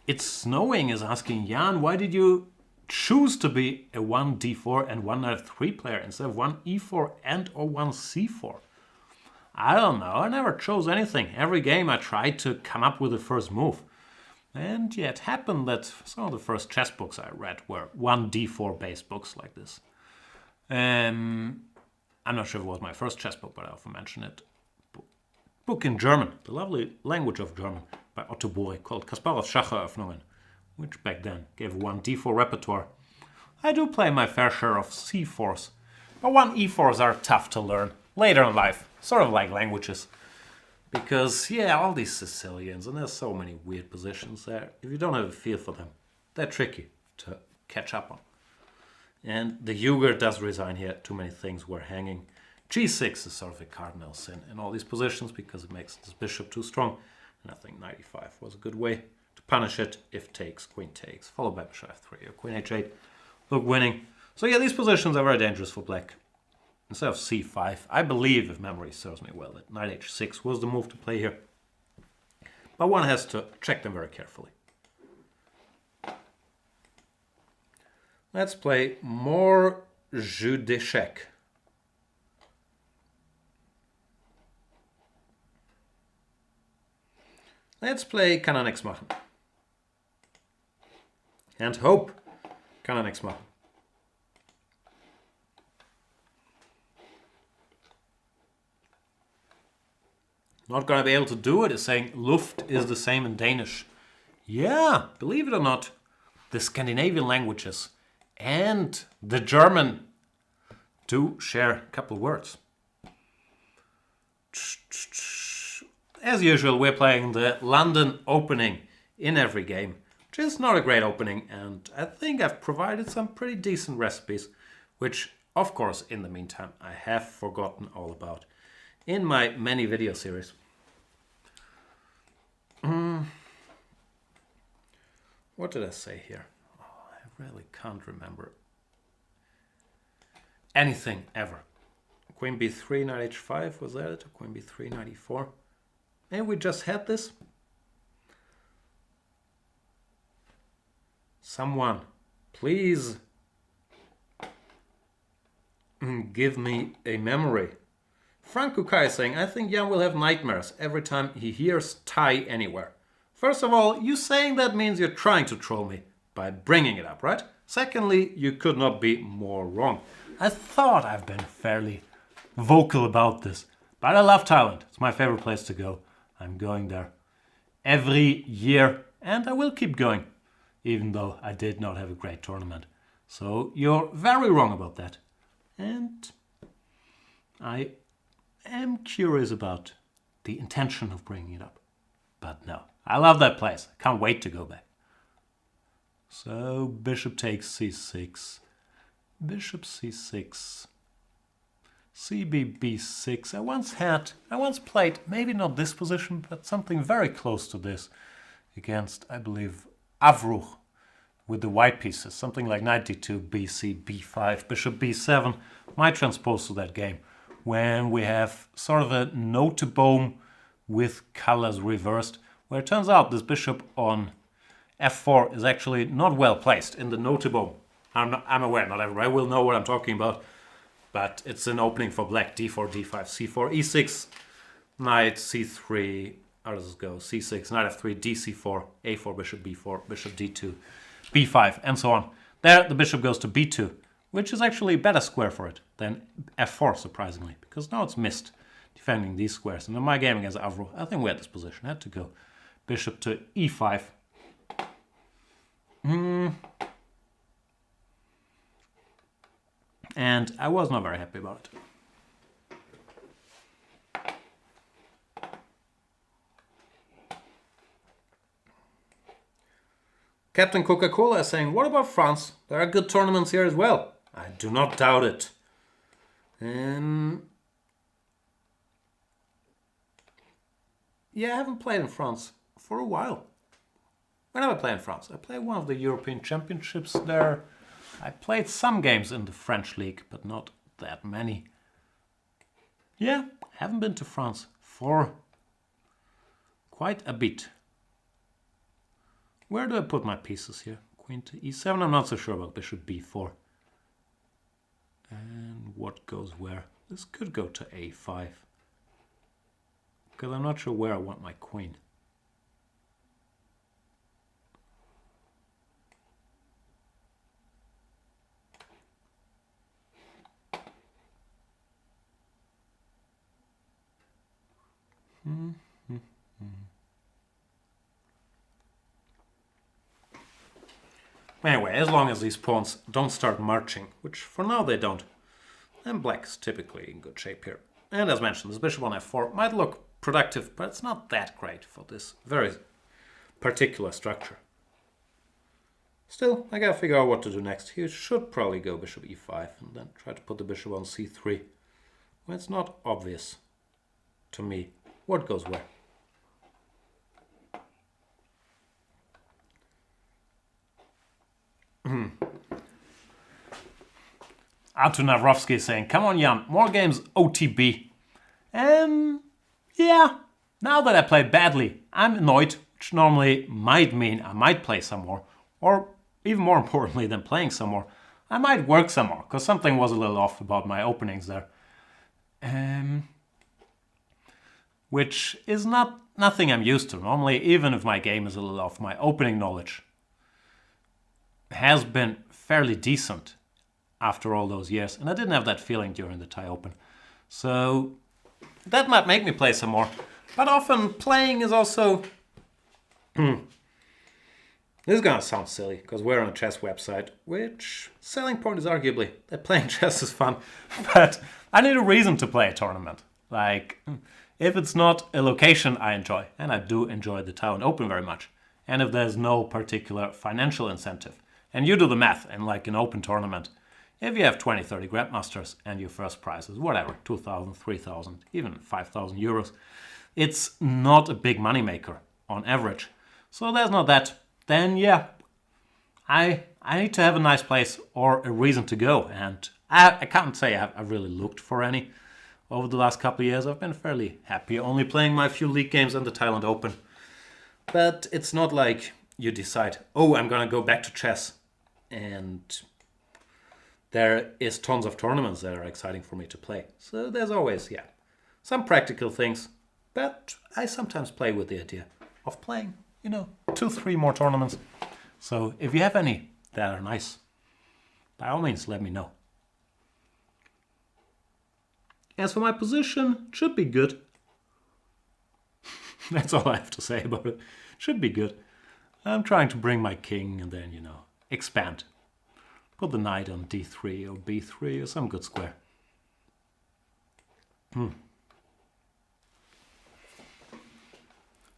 It's Snowing is asking, Jan, why did you choose to be a 1d4 and 1 knight 3 player instead of 1 e4 and or 1 c4? I don't know, I never chose anything. Every game I tried to come up with the first move. And yeah, it happened that some of the first chess books I read were 1d4 based books like this. I'm not sure if it was my first chess book, but I often mention it. Book in German, the lovely language of German, by Otto Boy, called Kasparov's Schacheröffnungen, which back then gave 1 d4 repertoire. I do play my fair share of c4s, but 1 e4s are tough to learn later in life, sort of like languages. Because, yeah, all these Sicilians, and there's so many weird positions there, if you don't have a feel for them, they're tricky to catch up on. And the Juger does resign here. Too many things were hanging. G6 is sort of a cardinal sin in all these positions because it makes this bishop too strong. And I think 95 was a good way to punish it if takes, queen takes, followed by bishop f3 or queen h8. Look, winning. So yeah, these positions are very dangerous for black. Instead of c5, I believe, if memory serves me well, that knight h6 was the move to play here. But one has to check them very carefully. Let's play more jeu d'échecs. Let's play Kann er nix machen. And hope kann er nix machen. Not gonna be able to do it is saying Luft is the same in Danish. Yeah, believe it or not, the Scandinavian languages and the German do share a couple of words. as usual, we're playing the London opening in every game, which is not a great opening, and I think I've provided some pretty decent recipes, which, of course, in the meantime, I have forgotten all about in my many video series. What did I say here? Oh, I really can't remember anything ever. Queen b3, knight h5, was that it? Queen b3, knight e4. And we just had this. Someone, please give me a memory. Frank Kukai is saying, I think Jan will have nightmares every time he hears Thai anywhere. First of all, you saying that means you're trying to troll me by bringing it up, right? Secondly, you could not be more wrong. I thought I've been fairly vocal about this, but I love Thailand. It's my favorite place to go. I'm going there every year, and I will keep going, even though I did not have a great tournament. So you're very wrong about that. And I am curious about the intention of bringing it up. But no, I love that place. I can't wait to go back. So bishop takes c6, bishop c6, cb b6. I once played, maybe not this position, but something very close to this against, I believe, Avruch with the white pieces. Something like knight d2, bc, b5, bishop b7 might transpose to that game when we have sort of a note-to-bone with colors reversed, where it turns out this bishop on f4 is actually not well placed in the note-to-bone. I'm aware, not everybody will know what I'm talking about, but it's an opening for black. d4, d5, c4, e6, knight c3, how does this go? c6, knight f3, dc4, a4, bishop b4, bishop d2, b5, and so on. There the bishop goes to b2, which is actually a better square for it than f4, surprisingly, because now it's missed defending these squares. And in my game against Avro, I think we had this position. I had to go bishop to e5. And I was not very happy about it. Captain Coca-Cola is saying, what about France? There are good tournaments here as well. I do not doubt it. Yeah, I haven't played in France for a while. Whenever I play in France, I play one of the European Championships there. I played some games in the French league, but not that many. Yeah, I haven't been to France for quite a bit. Where do I put my pieces here? Queen to e7, I'm not so sure about bishop b4. And what goes where? This could go to a5. Because I'm not sure where I want my queen. Anyway, as long as these pawns don't start marching, which for now they don't, then black's typically in good shape here. And as mentioned, this bishop on f4 might look productive, but it's not that great for this very particular structure. Still, I gotta figure out what to do next. He should probably go bishop e5 and then try to put the bishop on c3. Well, it's not obvious to me what goes where. Artur Navrovsky is saying, come on Jan, more games OTB. Yeah, now that I played badly, I'm annoyed, which normally might mean I might play some more, or even more importantly than playing some more, I might work some more, because something was a little off about my openings there. Which is nothing I'm used to. Normally, even if my game is a little off, my opening knowledge has been fairly decent after all those years, and I didn't have that feeling during the Thai Open. So that might make me play some more. But often playing is also... This is gonna sound silly, because we're on a chess website, which selling point is arguably that playing chess is fun, but I need a reason to play a tournament. Like, If it's not a location I enjoy, and I do enjoy the Thailand Open very much, and if there's no particular financial incentive, and you do the math in like an open tournament, if you have 20, 30 Grandmasters and your first prize is whatever, 2,000, 3,000, even 5,000 euros, it's not a big moneymaker on average. So there's not that. Then yeah, I need to have a nice place or a reason to go, and I can't say I've really looked for any. Over the last couple of years, I've been fairly happy only playing my few league games and the Thailand Open. But it's not like you decide, oh, I'm going to go back to chess. And there is tons of tournaments that are exciting for me to play. So there's always, yeah, some practical things. But I sometimes play with the idea of playing, 2, 3 more tournaments. So if you have any that are nice, by all means, let me know. As for my position, should be good. That's all I have to say about it. Should be good. I'm trying to bring my king and then, expand. Put the knight on d3 or b3 or some good square.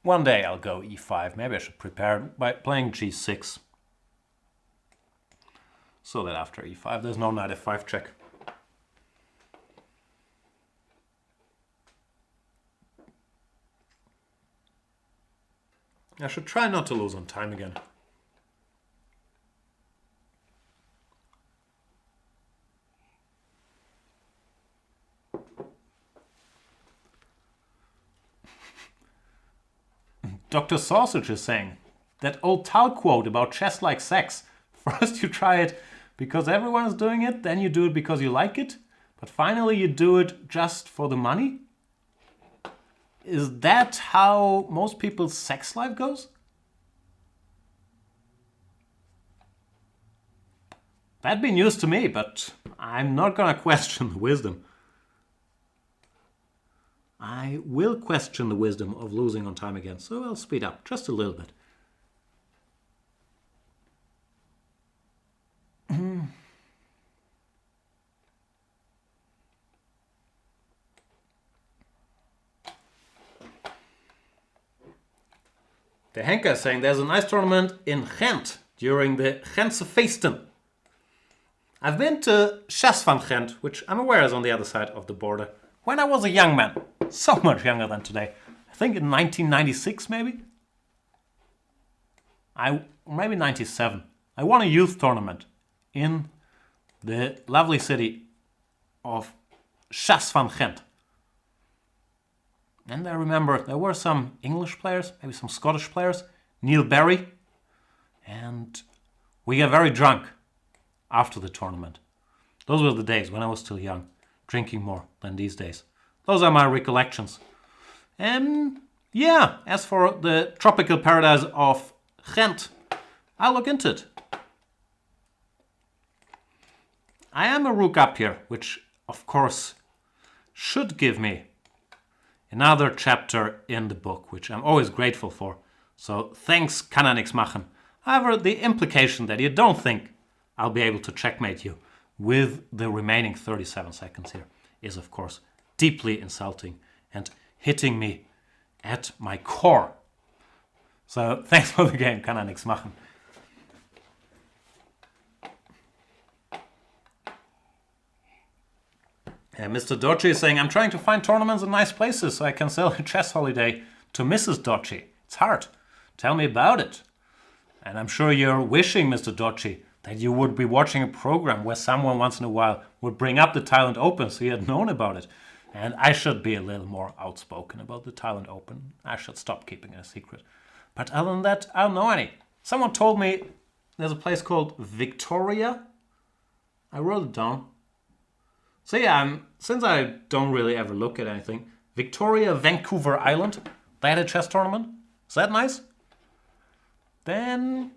One day I'll go e5. Maybe I should prepare by playing g6. So that after e5 there's no knight f5 check. I should try not to lose on time again. Dr. Sausage is saying, that old Tal quote about chess like sex. First you try it because everyone is doing it, then you do it because you like it, but finally you do it just for the money? Is that how most people's sex life goes? That'd be news to me, but I'm not gonna question the wisdom. I will question the wisdom of losing on time again, so I'll speed up just a little bit. The Henker is saying there's a nice tournament in Gent during the Gentse Feesten. I've been to Chess van Gent, which I'm aware is on the other side of the border, when I was a young man. So much younger than today. I think in 1996 maybe? Maybe 97. I won a youth tournament in the lovely city of Chess van Gent. And I remember there were some English players, maybe some Scottish players, Neil Barry, and we got very drunk after the tournament. Those were the days when I was still young, drinking more than these days. Those are my recollections. And yeah, as for the tropical paradise of Gent, I'll look into it. I am a rook up here, which of course should give me another chapter in the book, which I'm always grateful for. So thanks, kann er nix machen. However, the implication that you don't think I'll be able to checkmate you with the remaining 37 seconds here is, of course, deeply insulting and hitting me at my core. So thanks for the game, kann er nix machen. Mr. Dodgy is saying, I'm trying to find tournaments in nice places so I can sell a chess holiday to Mrs. Dodgy. It's hard. Tell me about it. And I'm sure you're wishing, Mr. Dodgy, that you would be watching a program where someone once in a while would bring up the Thailand Open so you had known about it. And I should be a little more outspoken about the Thailand Open. I should stop keeping it a secret. But other than that, I don't know any. Someone told me there's a place called Victoria. I wrote it down. So yeah, since I don't really ever look at anything, Victoria, Vancouver Island, they had a chess tournament. Is that nice? Then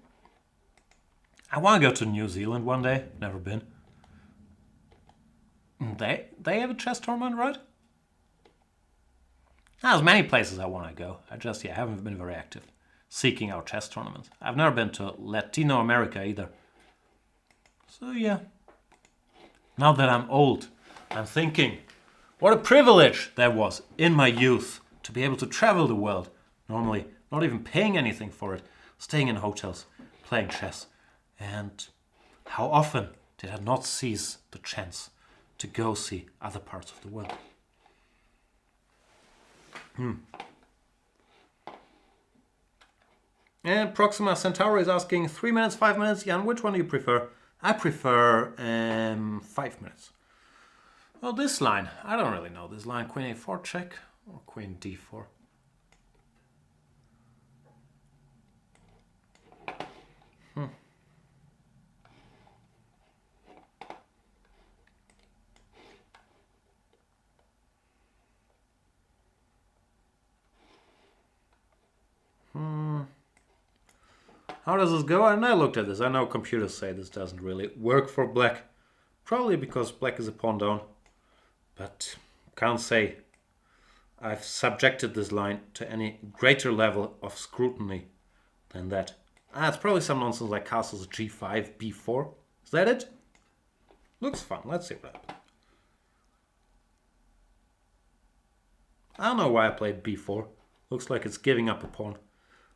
I want to go to New Zealand one day. Never been. They have a chess tournament, right? There's many places I want to go. I just haven't been very active seeking out chess tournaments. I've never been to Latino America either. So yeah. Now that I'm old, I'm thinking, What a privilege that was in my youth to be able to travel the world, normally not even paying anything for it, staying in hotels, playing chess. And how often did I not seize the chance to go see other parts of the world? And Proxima Centauri is asking 3 minutes, 5 minutes. Jan, which one do you prefer? I prefer 5 minutes. Well, this line, I don't really know this line. Queen a4 check or queen d4. How does this go? And I looked at this. I know computers say this doesn't really work for black. Probably because black is a pawn down. But can't say I've subjected this line to any greater level of scrutiny than that. It's probably some nonsense like castles g5, b4. Is that it? Looks fun. Let's see what happens. I don't know why I played b4. Looks like it's giving up a pawn.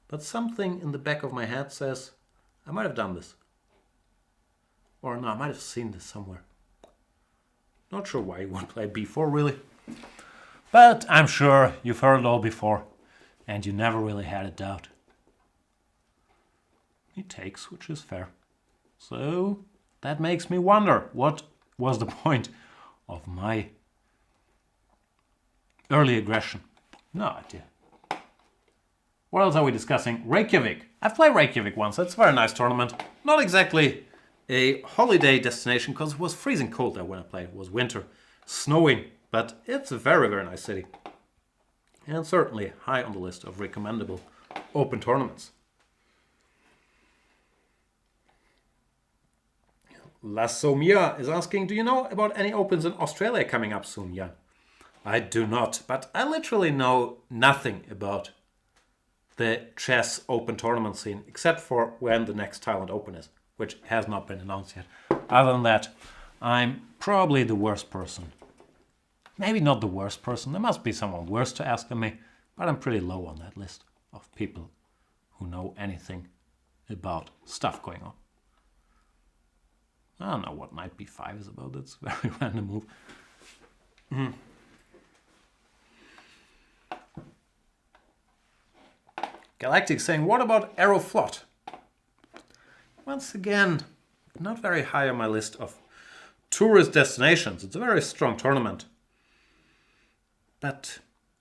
But something in the back of my head says I might have done this. Or no, I might have seen this somewhere. Not sure why you would play b4 really. But I'm sure you've heard it all before and you never really had a doubt. He takes, which is fair. So that makes me wonder, what was the point of my early aggression? No idea. What else are we discussing? Reykjavik. I've played Reykjavik once. That's a very nice tournament. Not exactly a holiday destination because it was freezing cold there when I played. It was winter, snowing, but it's a very, very nice city. And certainly high on the list of recommendable open tournaments. Lasomia is asking, do you know about any opens in Australia coming up soon? Yeah, I do not, but I literally know nothing about the chess open tournament scene, except for when the next Thailand Open is, which has not been announced yet. Other than that, I'm probably the worst person. Maybe not the worst person, there must be someone worse to ask than me, but I'm pretty low on that list of people who know anything about stuff going on. I don't know what knight b5 is about, that's a very random move. Galactic saying, what about Aeroflot? Once again, not very high on my list of tourist destinations. It's a very strong tournament. But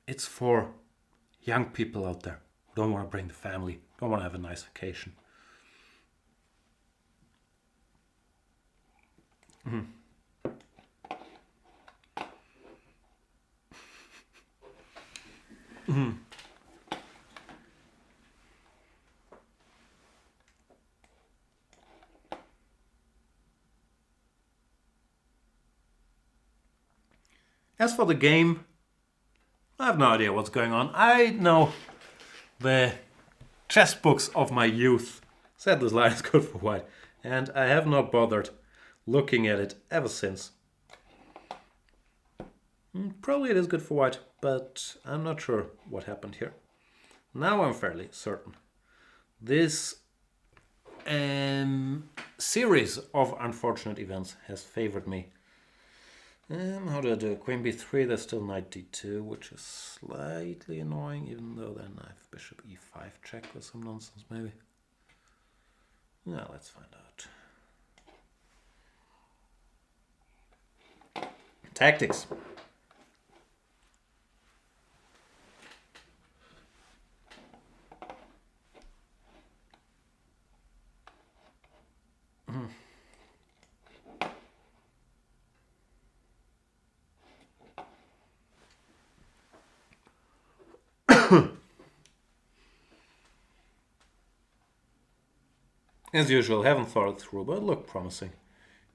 it's for young people out there who don't want to bring the family, don't want to have a nice vacation. As for the game, I have no idea what's going on. I know the chess books of my youth said this line is good for white, and I have not bothered looking at it ever since. Probably it is good for white, but I'm not sure what happened here. Now I'm fairly certain. This series of unfortunate events has favored me. How do I do? Queen b3, there's still knight d2, which is slightly annoying, even though then I have bishop e5 check or some nonsense, maybe. Yeah, let's find out. Tactics. As usual, haven't thought it through, but it looked promising.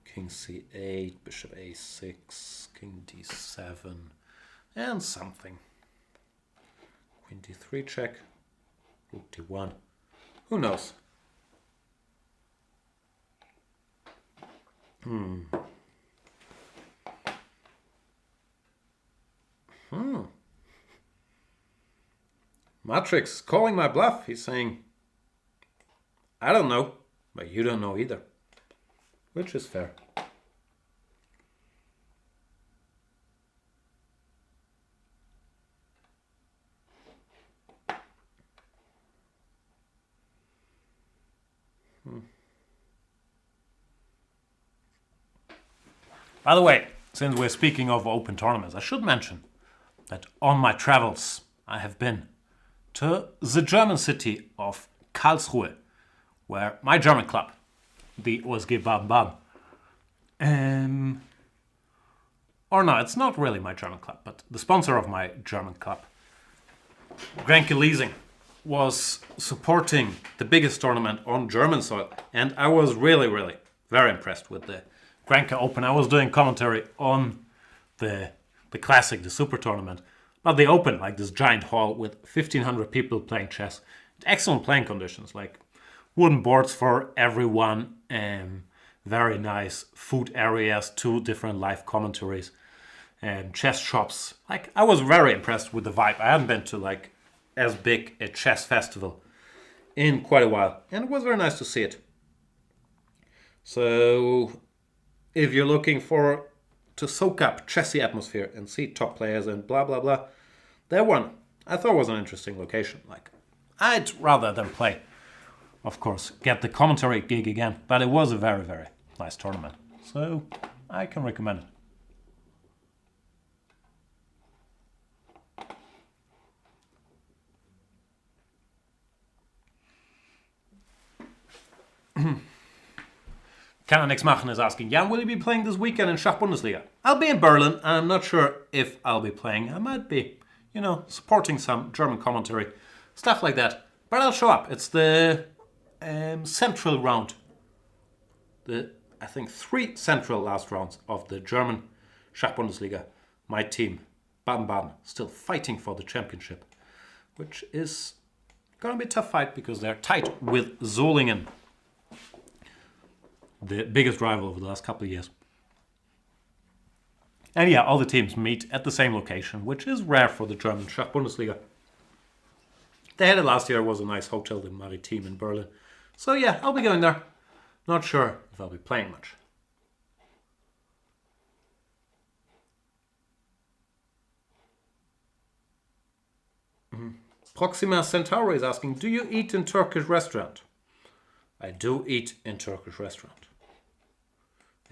King c8, bishop a6, king d7, and something. Queen d3 check, rook d1. Who knows? Matrix calling my bluff. He's saying, I don't know, but you don't know either. Which is fair. By the way, since we're speaking of open tournaments, I should mention that on my travels I have been to the German city of Karlsruhe, where my German club, the OSG Baden-Baden, or no, it's not really my German club, but the sponsor of my German club, Grenke Leasing, was supporting the biggest tournament on German soil, and I was really, really very impressed with the Grenke Open. I was doing commentary on the classic, the super tournament, but the Open, like this giant hall with 1,500 people playing chess, excellent playing conditions, like wooden boards for everyone, very nice food areas, 2 different live commentaries, and chess shops. Like, I was very impressed with the vibe. I hadn't been to like as big a chess festival in quite a while, and it was very nice to see it. So if you're looking to soak up chessy atmosphere and see top players and blah blah blah, that one I thought was an interesting location. Like, I'd rather than play, of course, get the commentary gig again, but it was a very, very nice tournament, so I can recommend it. Can I Next Machen is asking, Jan, will you be playing this weekend in Schach Bundesliga? I'll be in Berlin, and I'm not sure if I'll be playing. I might be, supporting some German commentary, stuff like that. But I'll show up. It's the central round. I think 3 central last rounds of the German Schach Bundesliga. My team, Baden-Baden, still fighting for the championship, which is going to be a tough fight because they're tight with Solingen, the biggest rival over the last couple of years. And yeah, all the teams meet at the same location, which is rare for the German Schach Bundesliga. They had it last year. It was a nice hotel, the Maritim in Berlin. So yeah, I'll be going there. Not sure if I'll be playing much. Proxima Centauri is asking, do you eat in Turkish restaurant? I do eat in Turkish restaurant.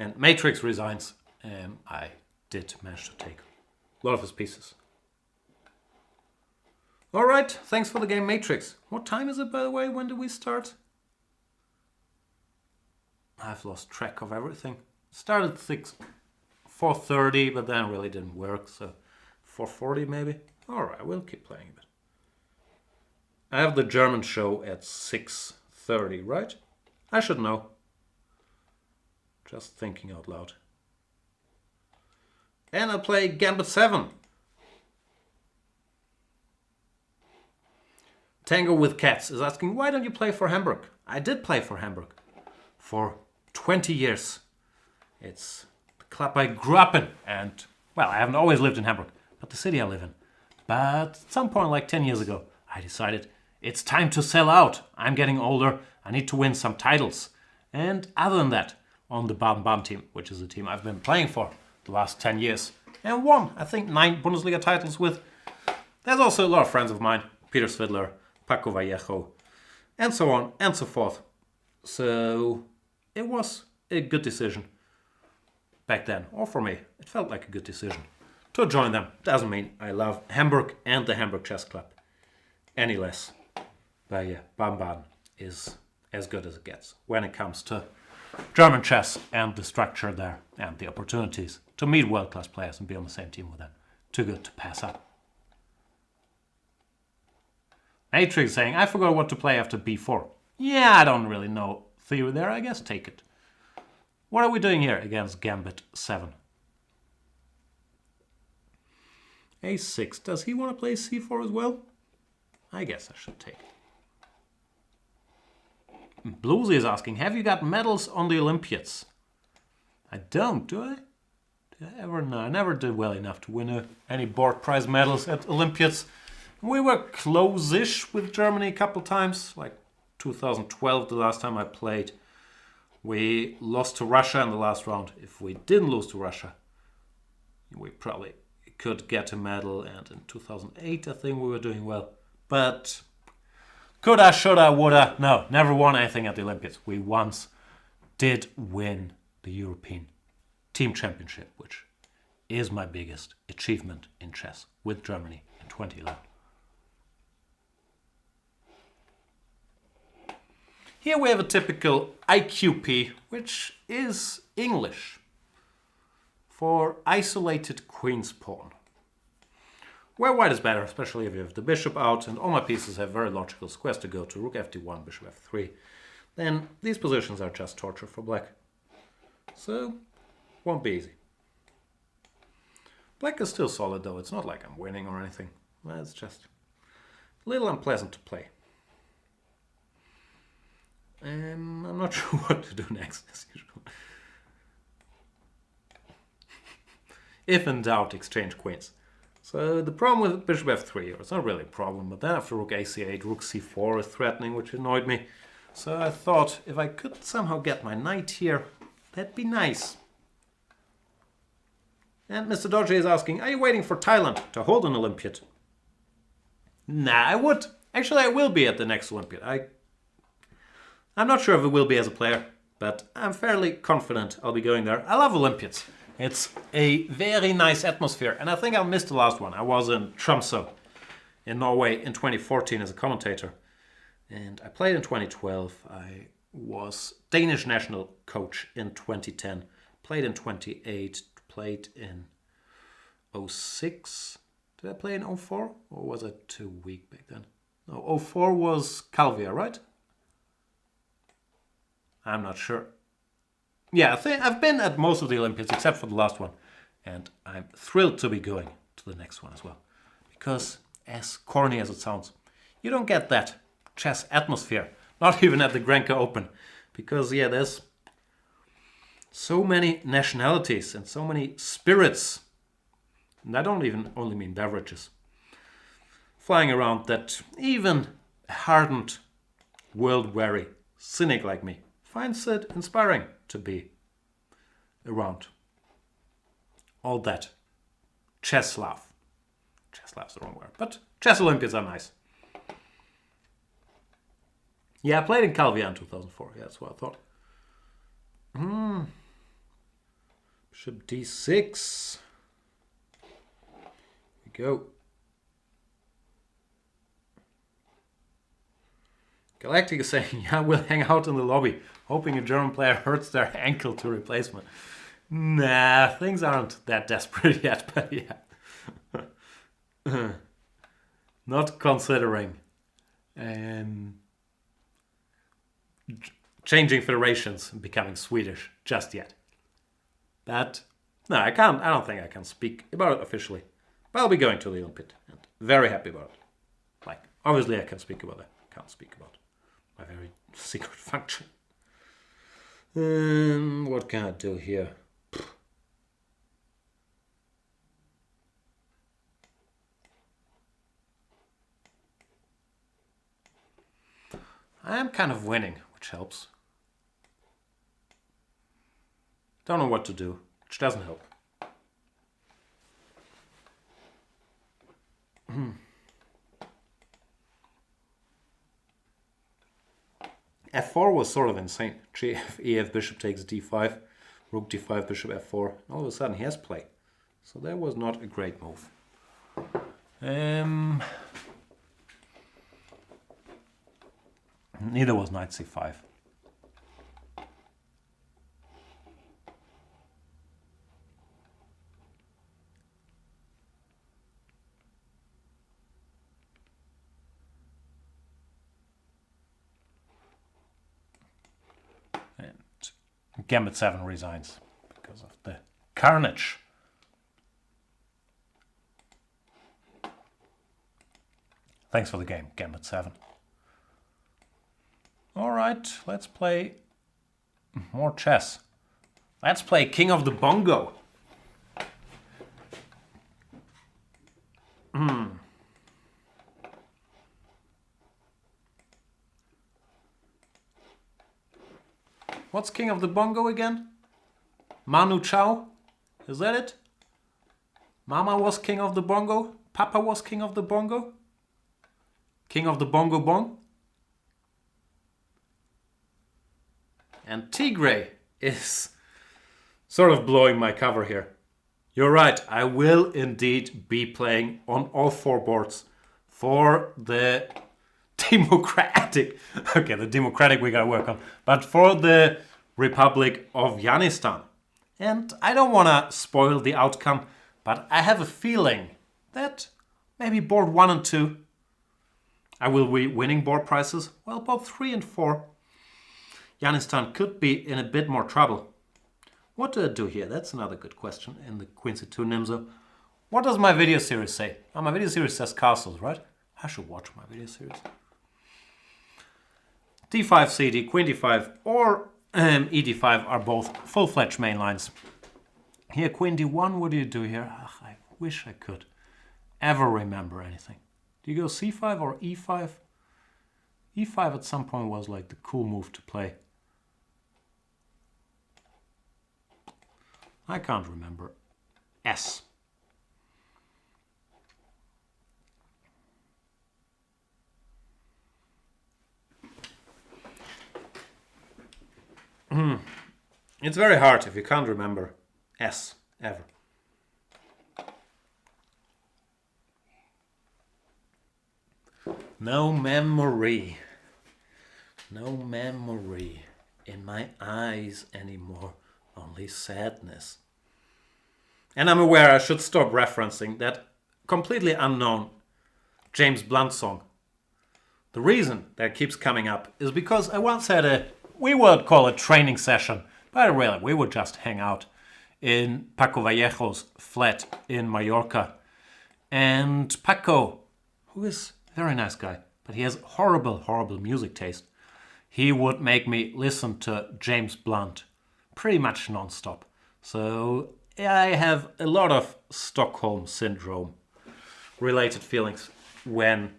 And Matrix resigns. I did manage to take a lot of his pieces. Alright, thanks for the game, Matrix. What time is it, by the way? When do we start? I've lost track of everything. Started 4:30, but then really didn't work, so 4:40 maybe? Alright, we'll keep playing a bit. I have the German show at 6:30, right? I should know. Just thinking out loud. And I'll play Gambit 7. Tango with Cats is asking, why don't you play for Hamburg? I did play for Hamburg for 20 years. It's the club I grew up in. And, well, I haven't always lived in Hamburg, but the city I live in. But at some point, like 10 years ago, I decided it's time to sell out. I'm getting older. I need to win some titles. And other than that, on the Baden-Baden team, which is the team I've been playing for the last 10 years. And won, I think, 9 Bundesliga titles with. There's also a lot of friends of mine. Peter Svidler, Paco Vallejo, and so on and so forth. So it was a good decision back then. Or for me, it felt like a good decision to join them. Doesn't mean I love Hamburg and the Hamburg Chess Club any less. But yeah, Baden-Baden is as good as it gets when it comes to German chess and the structure there and the opportunities to meet world-class players and be on the same team with them. Too good to pass up. Matrix saying, I forgot what to play after b4. Yeah, I don't really know theory there. I guess take it. What are we doing here against Gambit 7? a6. Does he want to play c4 as well? I guess I should take it. Bluesy is asking, have you got medals on the Olympiads? I don't, do I? Did I ever? No, I never did well enough to win any board prize medals at Olympiads. We were close-ish with Germany a couple times, like 2012, the last time I played. We lost to Russia in the last round. If we didn't lose to Russia, we probably could get a medal. And in 2008, I think we were doing well. But coulda, shoulda, woulda. No, never won anything at the Olympics. We once did win the European Team Championship, which is my biggest achievement in chess with Germany in 2011. Here we have a typical IQP, which is English for isolated queen's pawn. Where white is better, especially if you have the bishop out and all my pieces have very logical squares to go to, rook fd1, bishop f3, then these positions are just torture for black. So, won't be easy. Black is still solid though, it's not like I'm winning or anything. It's just a little unpleasant to play. I'm not sure what to do next, as usual. If in doubt, exchange queens. So the problem with bishop f3, or it's not really a problem, but then after rook ac8, rook c4 is threatening, which annoyed me. So I thought if I could somehow get my knight here, that'd be nice. And Mr. Dodgy is asking, are you waiting for Thailand to hold an Olympiad? Nah, I would. Actually, I will be at the next Olympiad. I'm not sure if it will be as a player, but I'm fairly confident I'll be going there. I love Olympiads. It's a very nice atmosphere, and I think I missed the last one. I was in Tromsø in Norway in 2014 as a commentator, and I played in 2012. I was Danish national coach in 2010, played in 2008, played in 06. Did I play in 04, or was I too weak back then? No, 04 was Calvia, right? I'm not sure. Yeah, I think I've been at most of the Olympiads except for the last one. And I'm thrilled to be going to the next one as well. Because, as corny as it sounds, you don't get that chess atmosphere. Not even at the Grenka Open. Because, yeah, there's so many nationalities and so many spirits. And I don't even only mean beverages. Flying around that even a hardened, world-weary cynic like me finds it inspiring to be around all that chess love. Chess love's the wrong word, but chess Olympiads are nice. Yeah, I played in Calvia in 2004. Yeah, that's what I thought. Bishop d6. Here we go. Galactic is saying, yeah, we'll hang out in the lobby, hoping a German player hurts their ankle to replacement. Nah, things aren't that desperate yet, but yeah. Not considering changing federations and becoming Swedish just yet. But, no, I don't think I can speak about it officially. But I'll be going to the Olympiad, and very happy about it. Like, obviously I can speak about it. Can't speak about my very secret function. What can I do here? I am kind of winning, which helps. Don't know what to do, which doesn't help. F4 was sort of insane. GF, EF, bishop takes d5, rook d5, bishop f4. All of a sudden he has play. So that was not a great move. Neither was knight c5. Gambit 7 resigns because of the carnage. Thanks for the game, Gambit 7. Alright, let's play more chess. Let's play King of the Bongo. What's king of the bongo again? Manu Chao? Is that it? Mama was king of the bongo? Papa was king of the bongo? King of the bongo bong? And Tigray is sort of blowing my cover here. You're right, I will indeed be playing on all 4 boards for the democratic, okay, the democratic we gotta work on, but for the Republic of Yanistan. And I don't wanna spoil the outcome, but I have a feeling that maybe board 1 and 2, I will be winning board prizes. Well, board 3 and 4, Yanistan could be in a bit more trouble. What do I do here? That's another good question in the Queen C2 Nimzo. What does my video series say? Oh, my video series says castles, right? I should watch my video series. D5 CD, Queen D5 or ED5 are both full-fledged main lines. Here, Queen D1, what do you do here? Ugh, I wish I could ever remember anything. Do you go C5 or E5? E5 at some point was like the cool move to play. I can't remember. S. It's very hard if you can't remember S ever. No memory. No memory in my eyes anymore. Only sadness. And I'm aware I should stop referencing that completely unknown James Blunt song. The reason that keeps coming up is because I once had we would call it training session, but really we would just hang out in Paco Vallejo's flat in Mallorca. And Paco, who is a very nice guy, but he has horrible, horrible music taste. He would make me listen to James Blunt pretty much non-stop. So I have a lot of Stockholm Syndrome related feelings when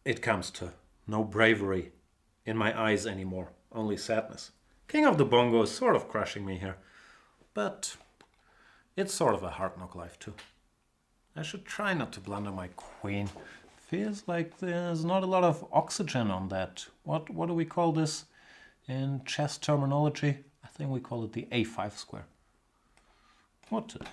it comes to no bravery in my eyes anymore, only sadness. King of the Bongo is sort of crushing me here, but it's sort of a hard knock life too. I should try not to blunder my queen. Feels like there's not a lot of oxygen on that. What do we call this in chess terminology? I think we call it the A5 square. What to do?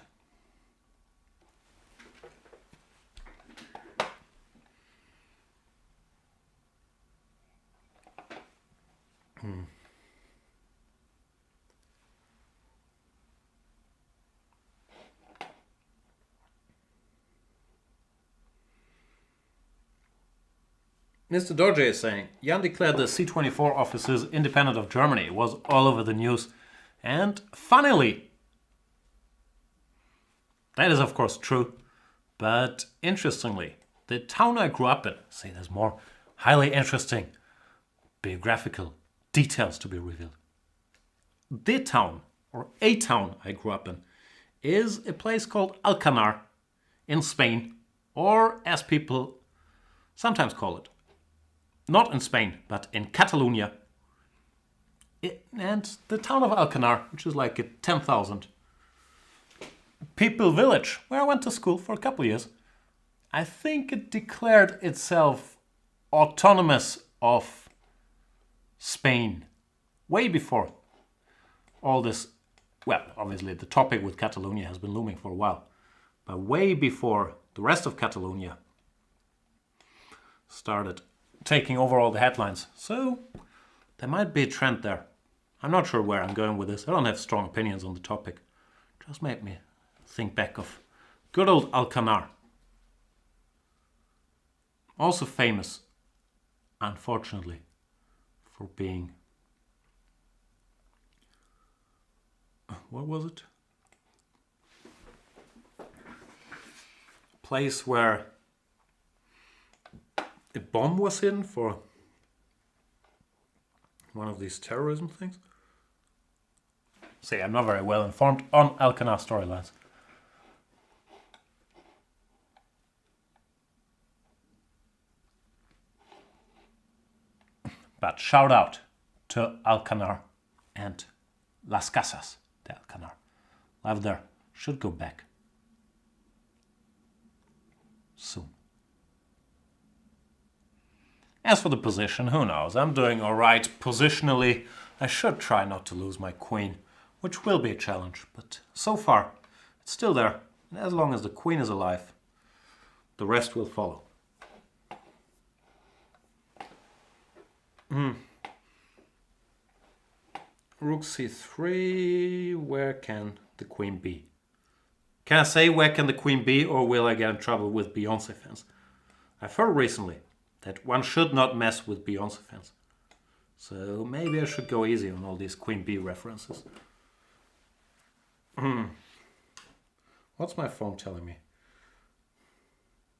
Mr. Doge is saying, Jan declared the C24 offices independent of Germany. It was all over the news. And funnily, that is of course true. But interestingly, the town I grew up in, see there's more highly interesting biographical details to be revealed. The town, or a town I grew up in, is a place called Alcanar in Spain, or as people sometimes call it, not in Spain, but in Catalonia. And the town of Alcanar, which is like a 10,000 people village, where I went to school for a couple of years, I think it declared itself autonomous of Spain way before all this. Well, obviously the topic with Catalonia has been looming for a while, but way before the rest of Catalonia started taking over all the headlines. So there might be a trend there. I'm not sure where I'm going with this. I don't have strong opinions on the topic. Just made me think back of good old Alcanar. Also famous, unfortunately, for being... What was it? Place where a bomb was hidden for one of these terrorism things. See, I'm not very well informed on Alcanar storylines. But shout out to Alcanar and Las Casas de Alcanar. Live there. Should go back soon. As for the position, who knows? I'm doing alright positionally. I should try not to lose my queen, which will be a challenge, but so far it's still there. And as long as the queen is alive, the rest will follow. Rook c3, where can the queen be? Can I say where can the queen be, or will I get in trouble with Beyonce fans? I've heard recently that one should not mess with Beyonce fans. So maybe I should go easy on all these queen bee references. What's my phone telling me?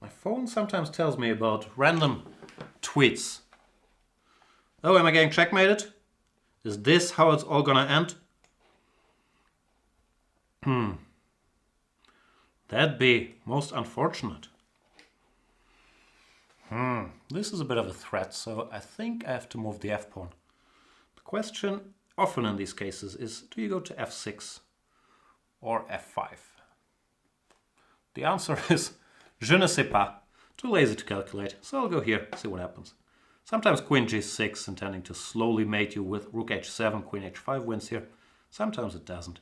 My phone sometimes tells me about random tweets. Oh, am I getting checkmated? Is this how it's all gonna end? That'd be most unfortunate. This is a bit of a threat, so I think I have to move the f-pawn. The question often in these cases is, do you go to f6 or f5? The answer is, je ne sais pas. Too lazy to calculate, so I'll go here, see what happens. Sometimes queen g6, intending to slowly mate you with rook h7, queen h5 wins here. Sometimes it doesn't.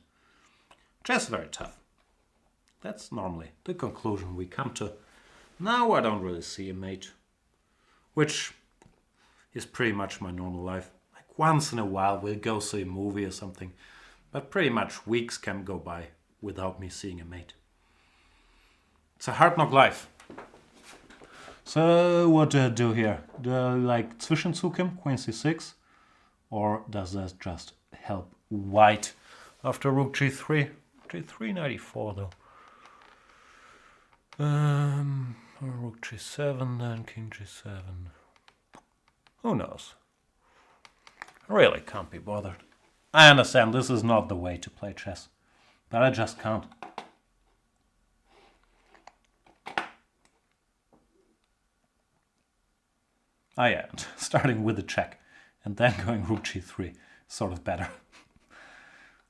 Chess is very tough. That's normally the conclusion we come to. Now I don't really see a mate, which is pretty much my normal life. Like once in a while we'll go see a movie or something, but pretty much weeks can go by without me seeing a mate. It's a hard knock life. So what do I do here? Do I like Zwischenzug him, queen c6? Or does that just help white after rook g3? g3 94 though. Rook g7, then king g7. Who knows? I really can't be bothered. I understand this is not the way to play chess, but I just can't. Ah yeah, starting with a check and then going rook g3 sort of better.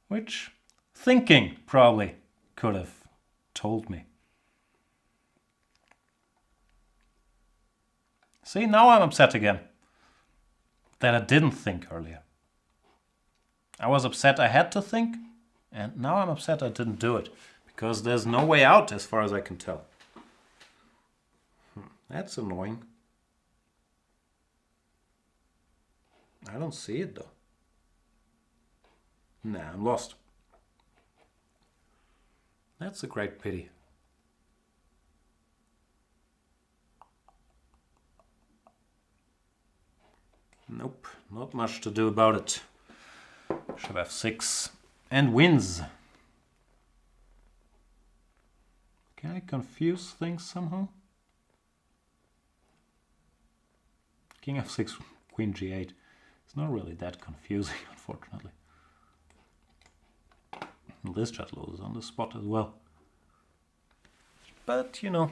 Which thinking probably could have told me. See, now I'm upset again that I didn't think earlier. I was upset I had to think, and now I'm upset I didn't do it, because there's no way out as far as I can tell. That's annoying. I don't see it though. Nah, I'm lost. That's a great pity. Nope, not much to do about it. Bishop f6 and wins. Can I confuse things somehow? King f6, queen g8. It's not really that confusing, unfortunately. And this just loses on the spot as well. But, you know.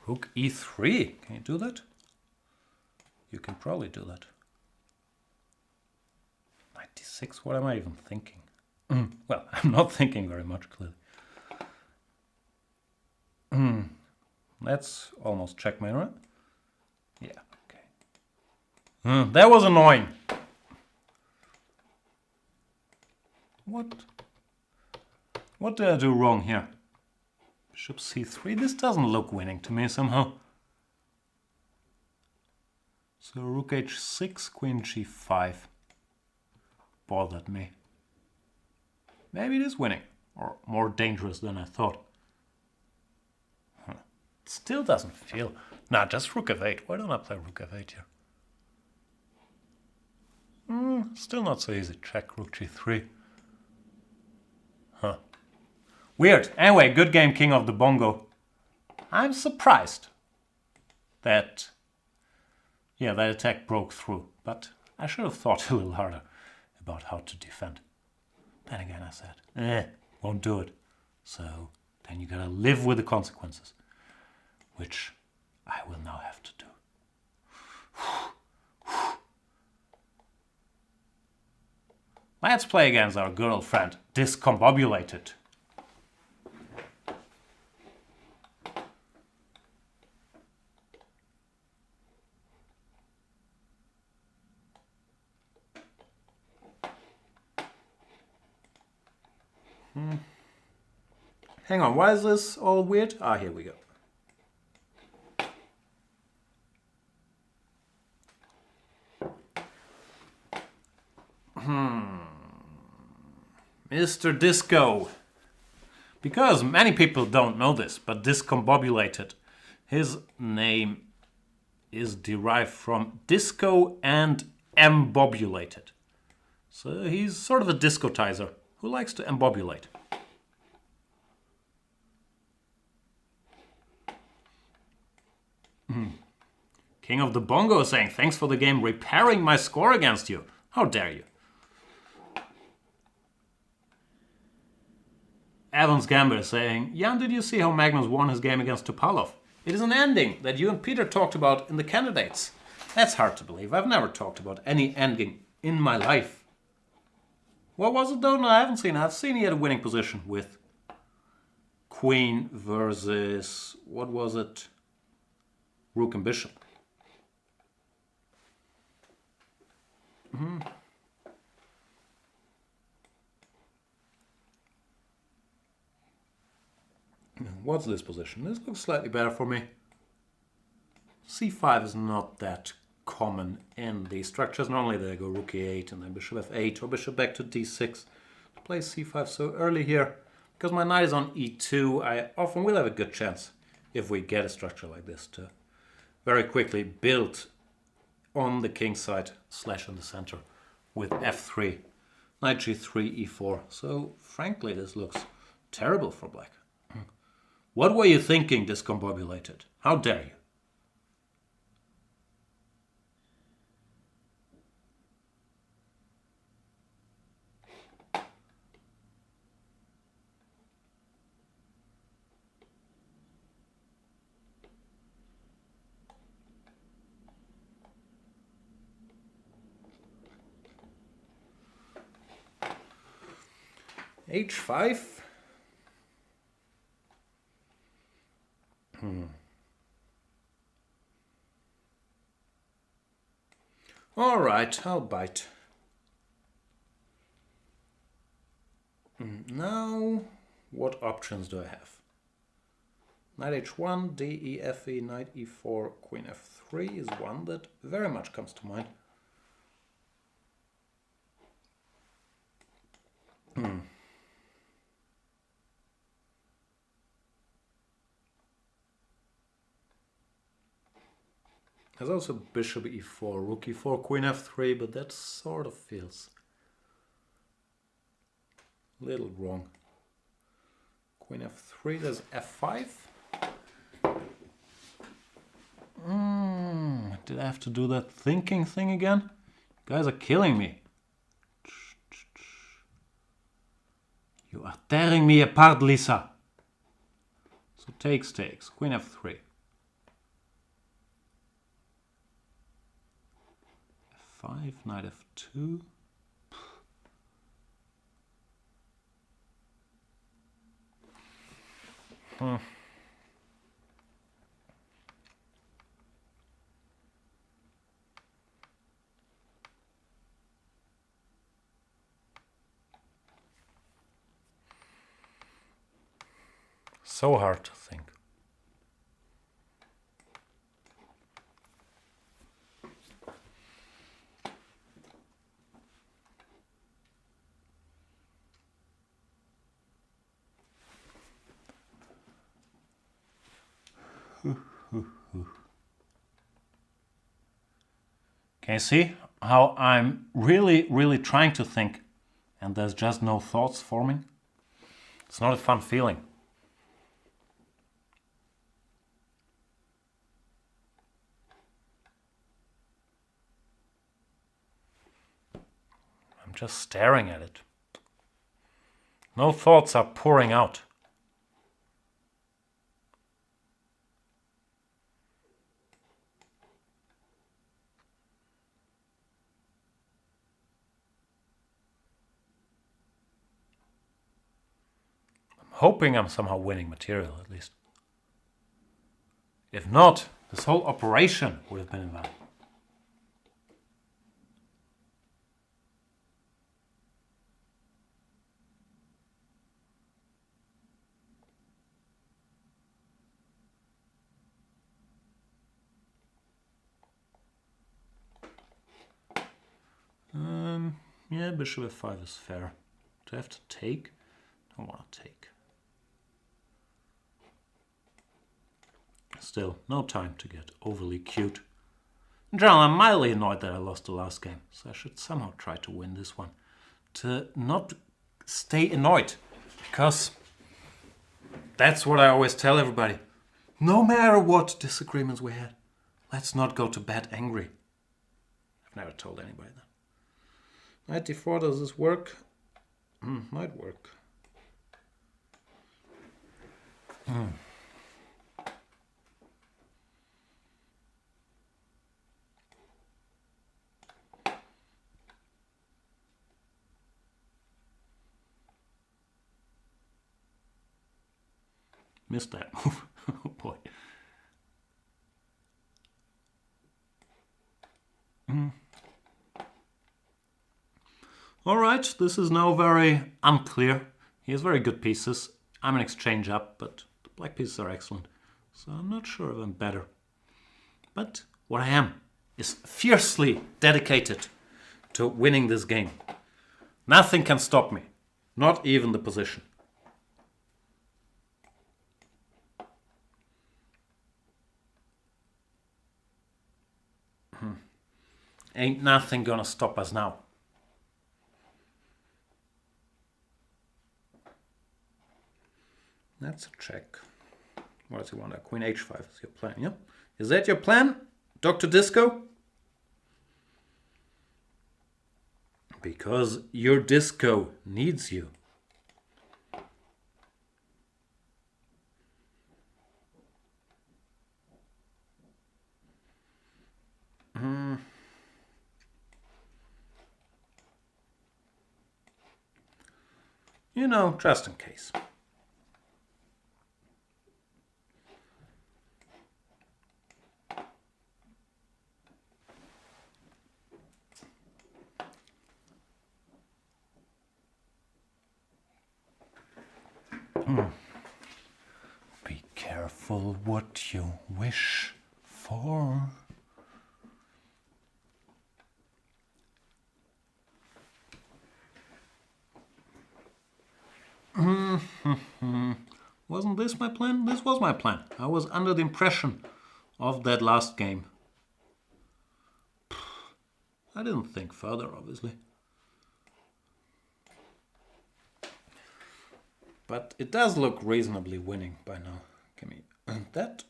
Rook e3. Can you do that? You can probably do that. 96. What am I even thinking? Well, I'm not thinking very much, clearly. That's almost checkmate, right? Yeah, okay. That was annoying. What did I do wrong here? Bishop c3. This doesn't look winning to me somehow. So rook h6, queen g5. Bothered me. Maybe it is winning, or more dangerous than I thought. It still doesn't feel... Nah, just rook f8. Why don't I play rook f8 here? Still not so easy. Check rook g3. Weird. Anyway, good game, King of the Bongo. I'm surprised that, yeah, that attack broke through. But I should have thought a little harder about how to defend. Then again I said, won't do it. So then you gotta live with the consequences, which I will now have to do. Let's play against our good old friend, Discombobulated. Hang on, why is this all weird? Ah, here we go. Mr. Disco. Because many people don't know this, but Discombobulated, his name is derived from disco and embobulated. So he's sort of a discotizer who likes to embobulate. King of the Bongo saying, thanks for the game repairing my score against you. How dare you? Evans Gambler saying, Jan, did you see how Magnus won his game against Topalov? It is an ending that you and Peter talked about in the candidates. That's hard to believe. I've never talked about any ending in my life. What was it though? No, I haven't seen it. I've seen he had a winning position with Queen versus, what was it? Rook and Bishop. What's this position? This looks slightly better for me. C5 is not that common in these structures. Normally they go rook e8 and then bishop f8 or bishop back to d6. To play c5 so early here, because my knight is on e2, I often will have a good chance, if we get a structure like this, to very quickly build on the king side / in the center with f3, knight g3, e4. So frankly this looks terrible for black. What were you thinking, Discombobulated? How dare you? h5. All right, I'll bite. Now, what options do I have? Knight h1, d, e, f, e, knight e4, queen f3 is one that very much comes to mind. There's also bishop e4, rook e4, queen f3, but that sort of feels a little wrong. Queen f3, there's f5. Did I have to do that thinking thing again? You guys are killing me. You are tearing me apart, Lisa. So takes, queen f3. f5, knight f2. So hard to think. Can you see how I'm really trying to think and there's just no thoughts forming? It's not a fun feeling. just staring at it. No thoughts are pouring out. I'm hoping I'm somehow winning material, at least. If not, this whole operation would have been invalid. Yeah, bishop f5 is fair. Do I have to take? I don't want to take. Still, no time to get overly cute. In general, I'm mildly annoyed that I lost the last game, so I should somehow try to win this one. To not stay annoyed, because that's what I always tell everybody. No matter what disagreements we had, let's not go to bed angry. I've never told anybody that. Knight d4, does this work? Might work. Missed that move. Oh boy. All right, this is now very unclear. He has very good pieces. I'm an exchange up, but the black pieces are excellent. So I'm not sure if I'm better. But what I am is fiercely dedicated to winning this game. Nothing can stop me, not even the position. Ain't nothing gonna stop us now. That's a check. What does he want? Queen h5 is your plan, yeah? Is that your plan, Dr. Disco? Because your disco needs you. You know, just in case. Be careful what you wish for. Wasn't this my plan? This was my plan. I was under the impression of that last game. I didn't think further, obviously. But it does look reasonably winning by now. Give me that.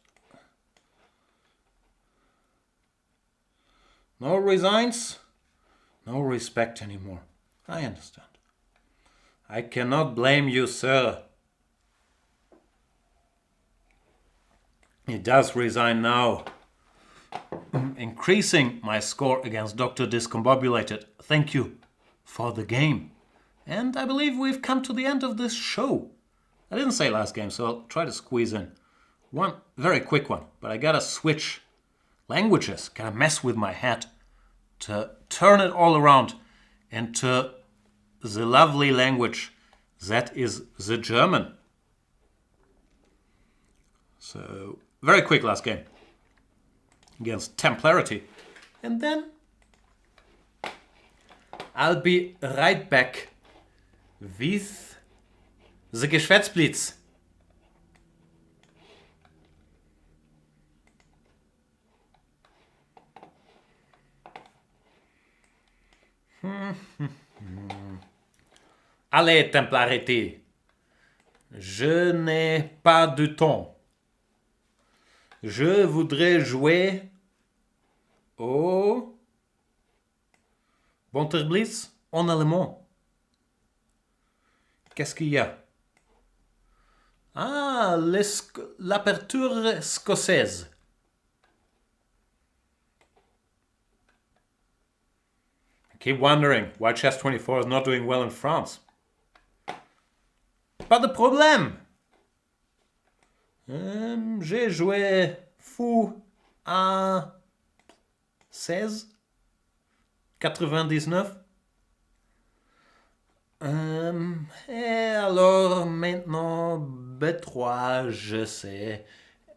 No resigns, no respect anymore. I understand. I cannot blame you, sir. He does resign now. Increasing my score against Dr. Discombobulated. Thank you for the game. And I believe we've come to the end of this show. I didn't say last game, so I'll try to squeeze in one very quick one. But I gotta switch languages, gotta mess with my head to turn it all around into the lovely language that is the German. So, very quick last game against Templarity. And then I'll be right back with the Geschwätzblitz. Allez, Templarité, je n'ai pas de temps. Je voudrais jouer au Banter Blitz. en allemand. Qu'est-ce qu'il y a? Ah, l'aperture écossaise. I keep wondering why Chess 24 is not doing well in France. Pas de problème. J'ai joué fou à 16, 99. Et alors maintenant B3, je sais.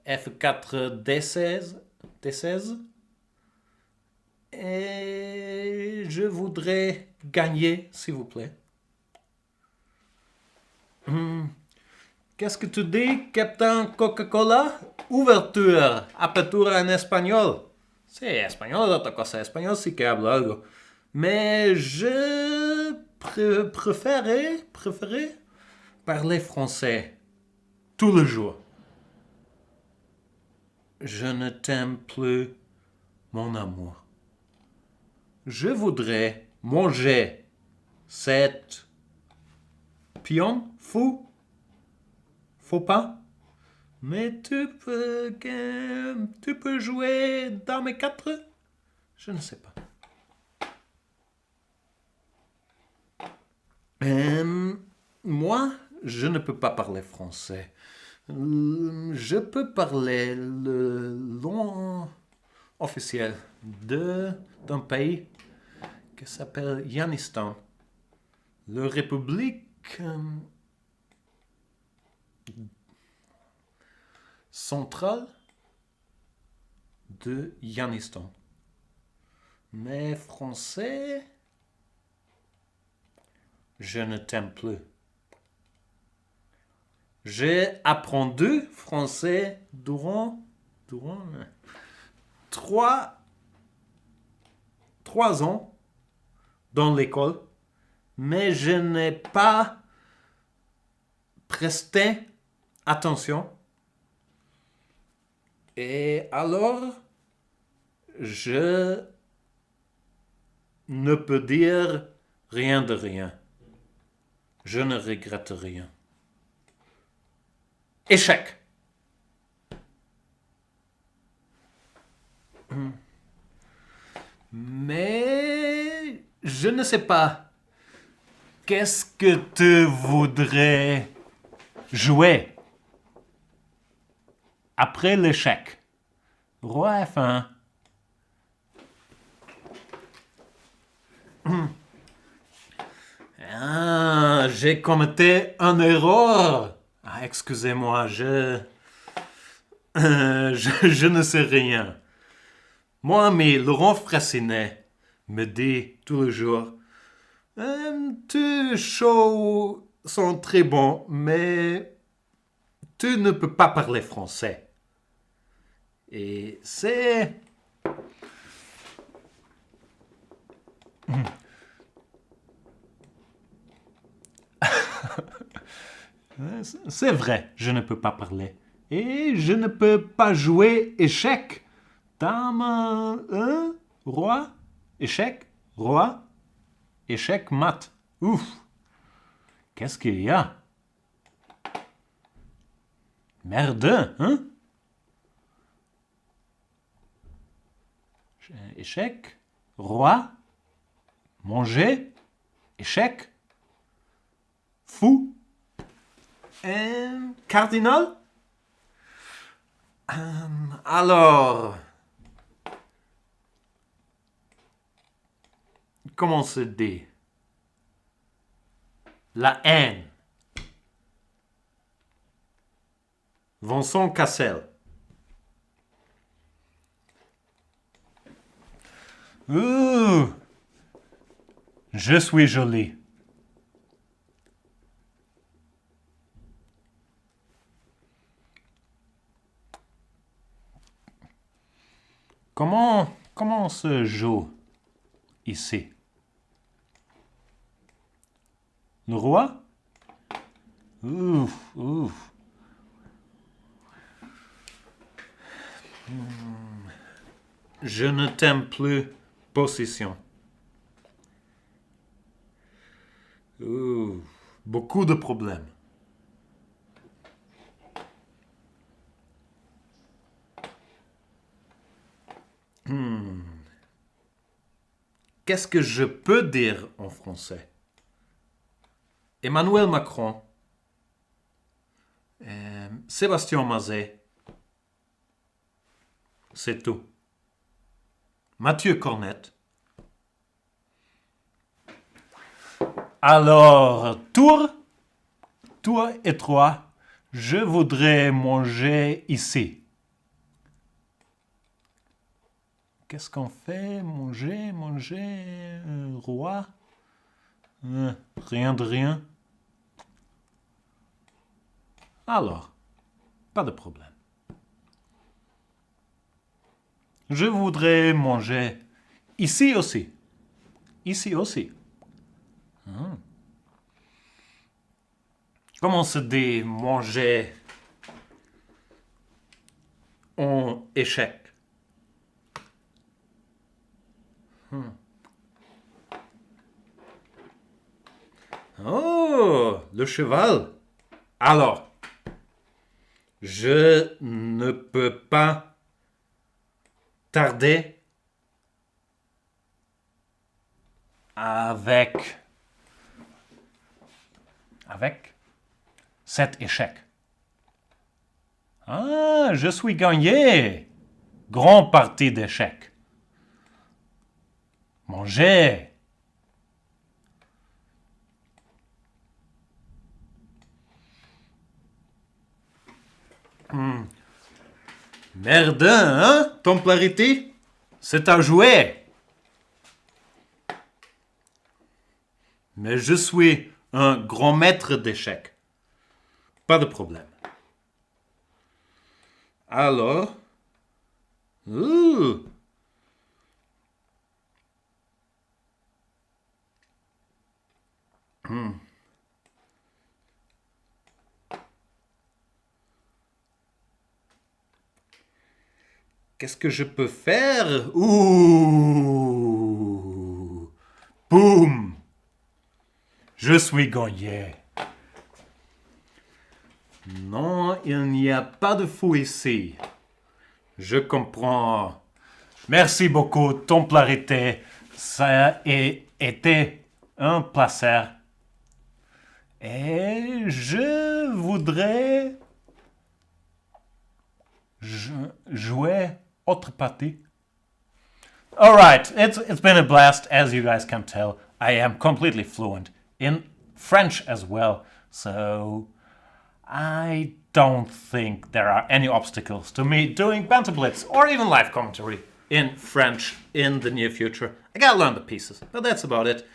F4, D16. D16. Et je voudrais gagner, s'il vous plaît. Qu'est-ce que tu dis, Captain Coca-Cola? Ouverture, apertura en espagnol. Sí, español es otra cosa. Español sí que hablo algo. Mais je préférais parler français tout le jour. Je ne t'aime plus, mon amour. Je voudrais manger cette pion fou. Faut pas? Mais tu peux jouer dame 4? Je ne sais pas. Moi, je ne peux pas parler français. Je peux parler le long officiel d'un pays qui s'appelle Yanistan. La République centrale de Yanistan. Mais français, je ne t'aime plus. J'ai appris français durant 3 ans dans l'école, mais je n'ai pas presté attention. Et alors, je ne peux dire rien de rien. Je ne regrette rien. Échec. Mais je ne sais pas. Qu'est-ce que tu voudrais jouer après l'échec? Roi F1. Ah, j'ai commis une erreur. Ah, excusez-moi, je ne sais rien. Mon ami Laurent Frassinet me dit tous les jours, tes shows sont très bons, mais tu ne peux pas parler français. Et c'est... C'est vrai, je ne peux pas parler. Et je ne peux pas jouer échec. Dame 1, roi, échec, roi, échec, mat. Ouf. Qu'est-ce qu'il y a? Merde, hein? Échec, roi, manger, échec, fou, cardinal. Alors, comment se dit? La haine. Vincent Cassel. Je suis joli. Comment se joue ici? Le roi? Ouf. Je ne t'aime plus, position. Beaucoup de problèmes. Qu'est-ce que je peux dire en français? Emmanuel Macron. Sébastien Mazet. C'est tout. Mathieu Cornette. Alors, tour et 3. Je voudrais manger ici. Qu'est-ce qu'on fait? Manger, roi? Rien de rien. Alors, pas de problème. Je voudrais manger ici aussi. Ici aussi. Comment se dit manger en échec? Oh, le cheval. Alors, je ne peux pas tarder avec cet échec. Ah, je suis gagné. Grand parti d'échec. Manger. Merde, hein, templarité? C'est à jouer. Mais je suis un grand maître d'échecs. Pas de problème. Alors... Qu'est-ce que je peux faire? Ouh! Boum! Je suis gagné. Non, il n'y a pas de fou ici. Je comprends. Merci beaucoup, templarité. Ça a été un plaisir. Et je voudrais jouer autre partie. All right, it's been a blast. As you guys can tell, I am completely fluent in French as well. So I don't think there are any obstacles to me doing Banter Blitz or even live commentary in French in the near future. I gotta learn the pieces, but that's about it.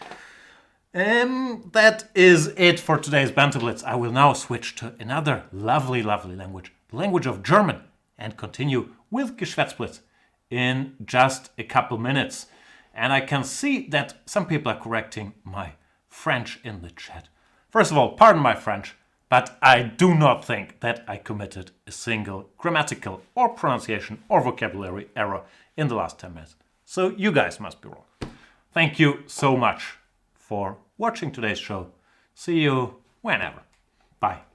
That is it for today's Banter Blitz. I will now switch to another lovely, lovely language, the language of German, and continue with Geschwätzblitz in just a couple minutes. And I can see that some people are correcting my French in the chat. First of all, pardon my French, but I do not think that I committed a single grammatical or pronunciation or vocabulary error in the last 10 minutes. So you guys must be wrong. Thank you so much for watching today's show. See you whenever. Bye.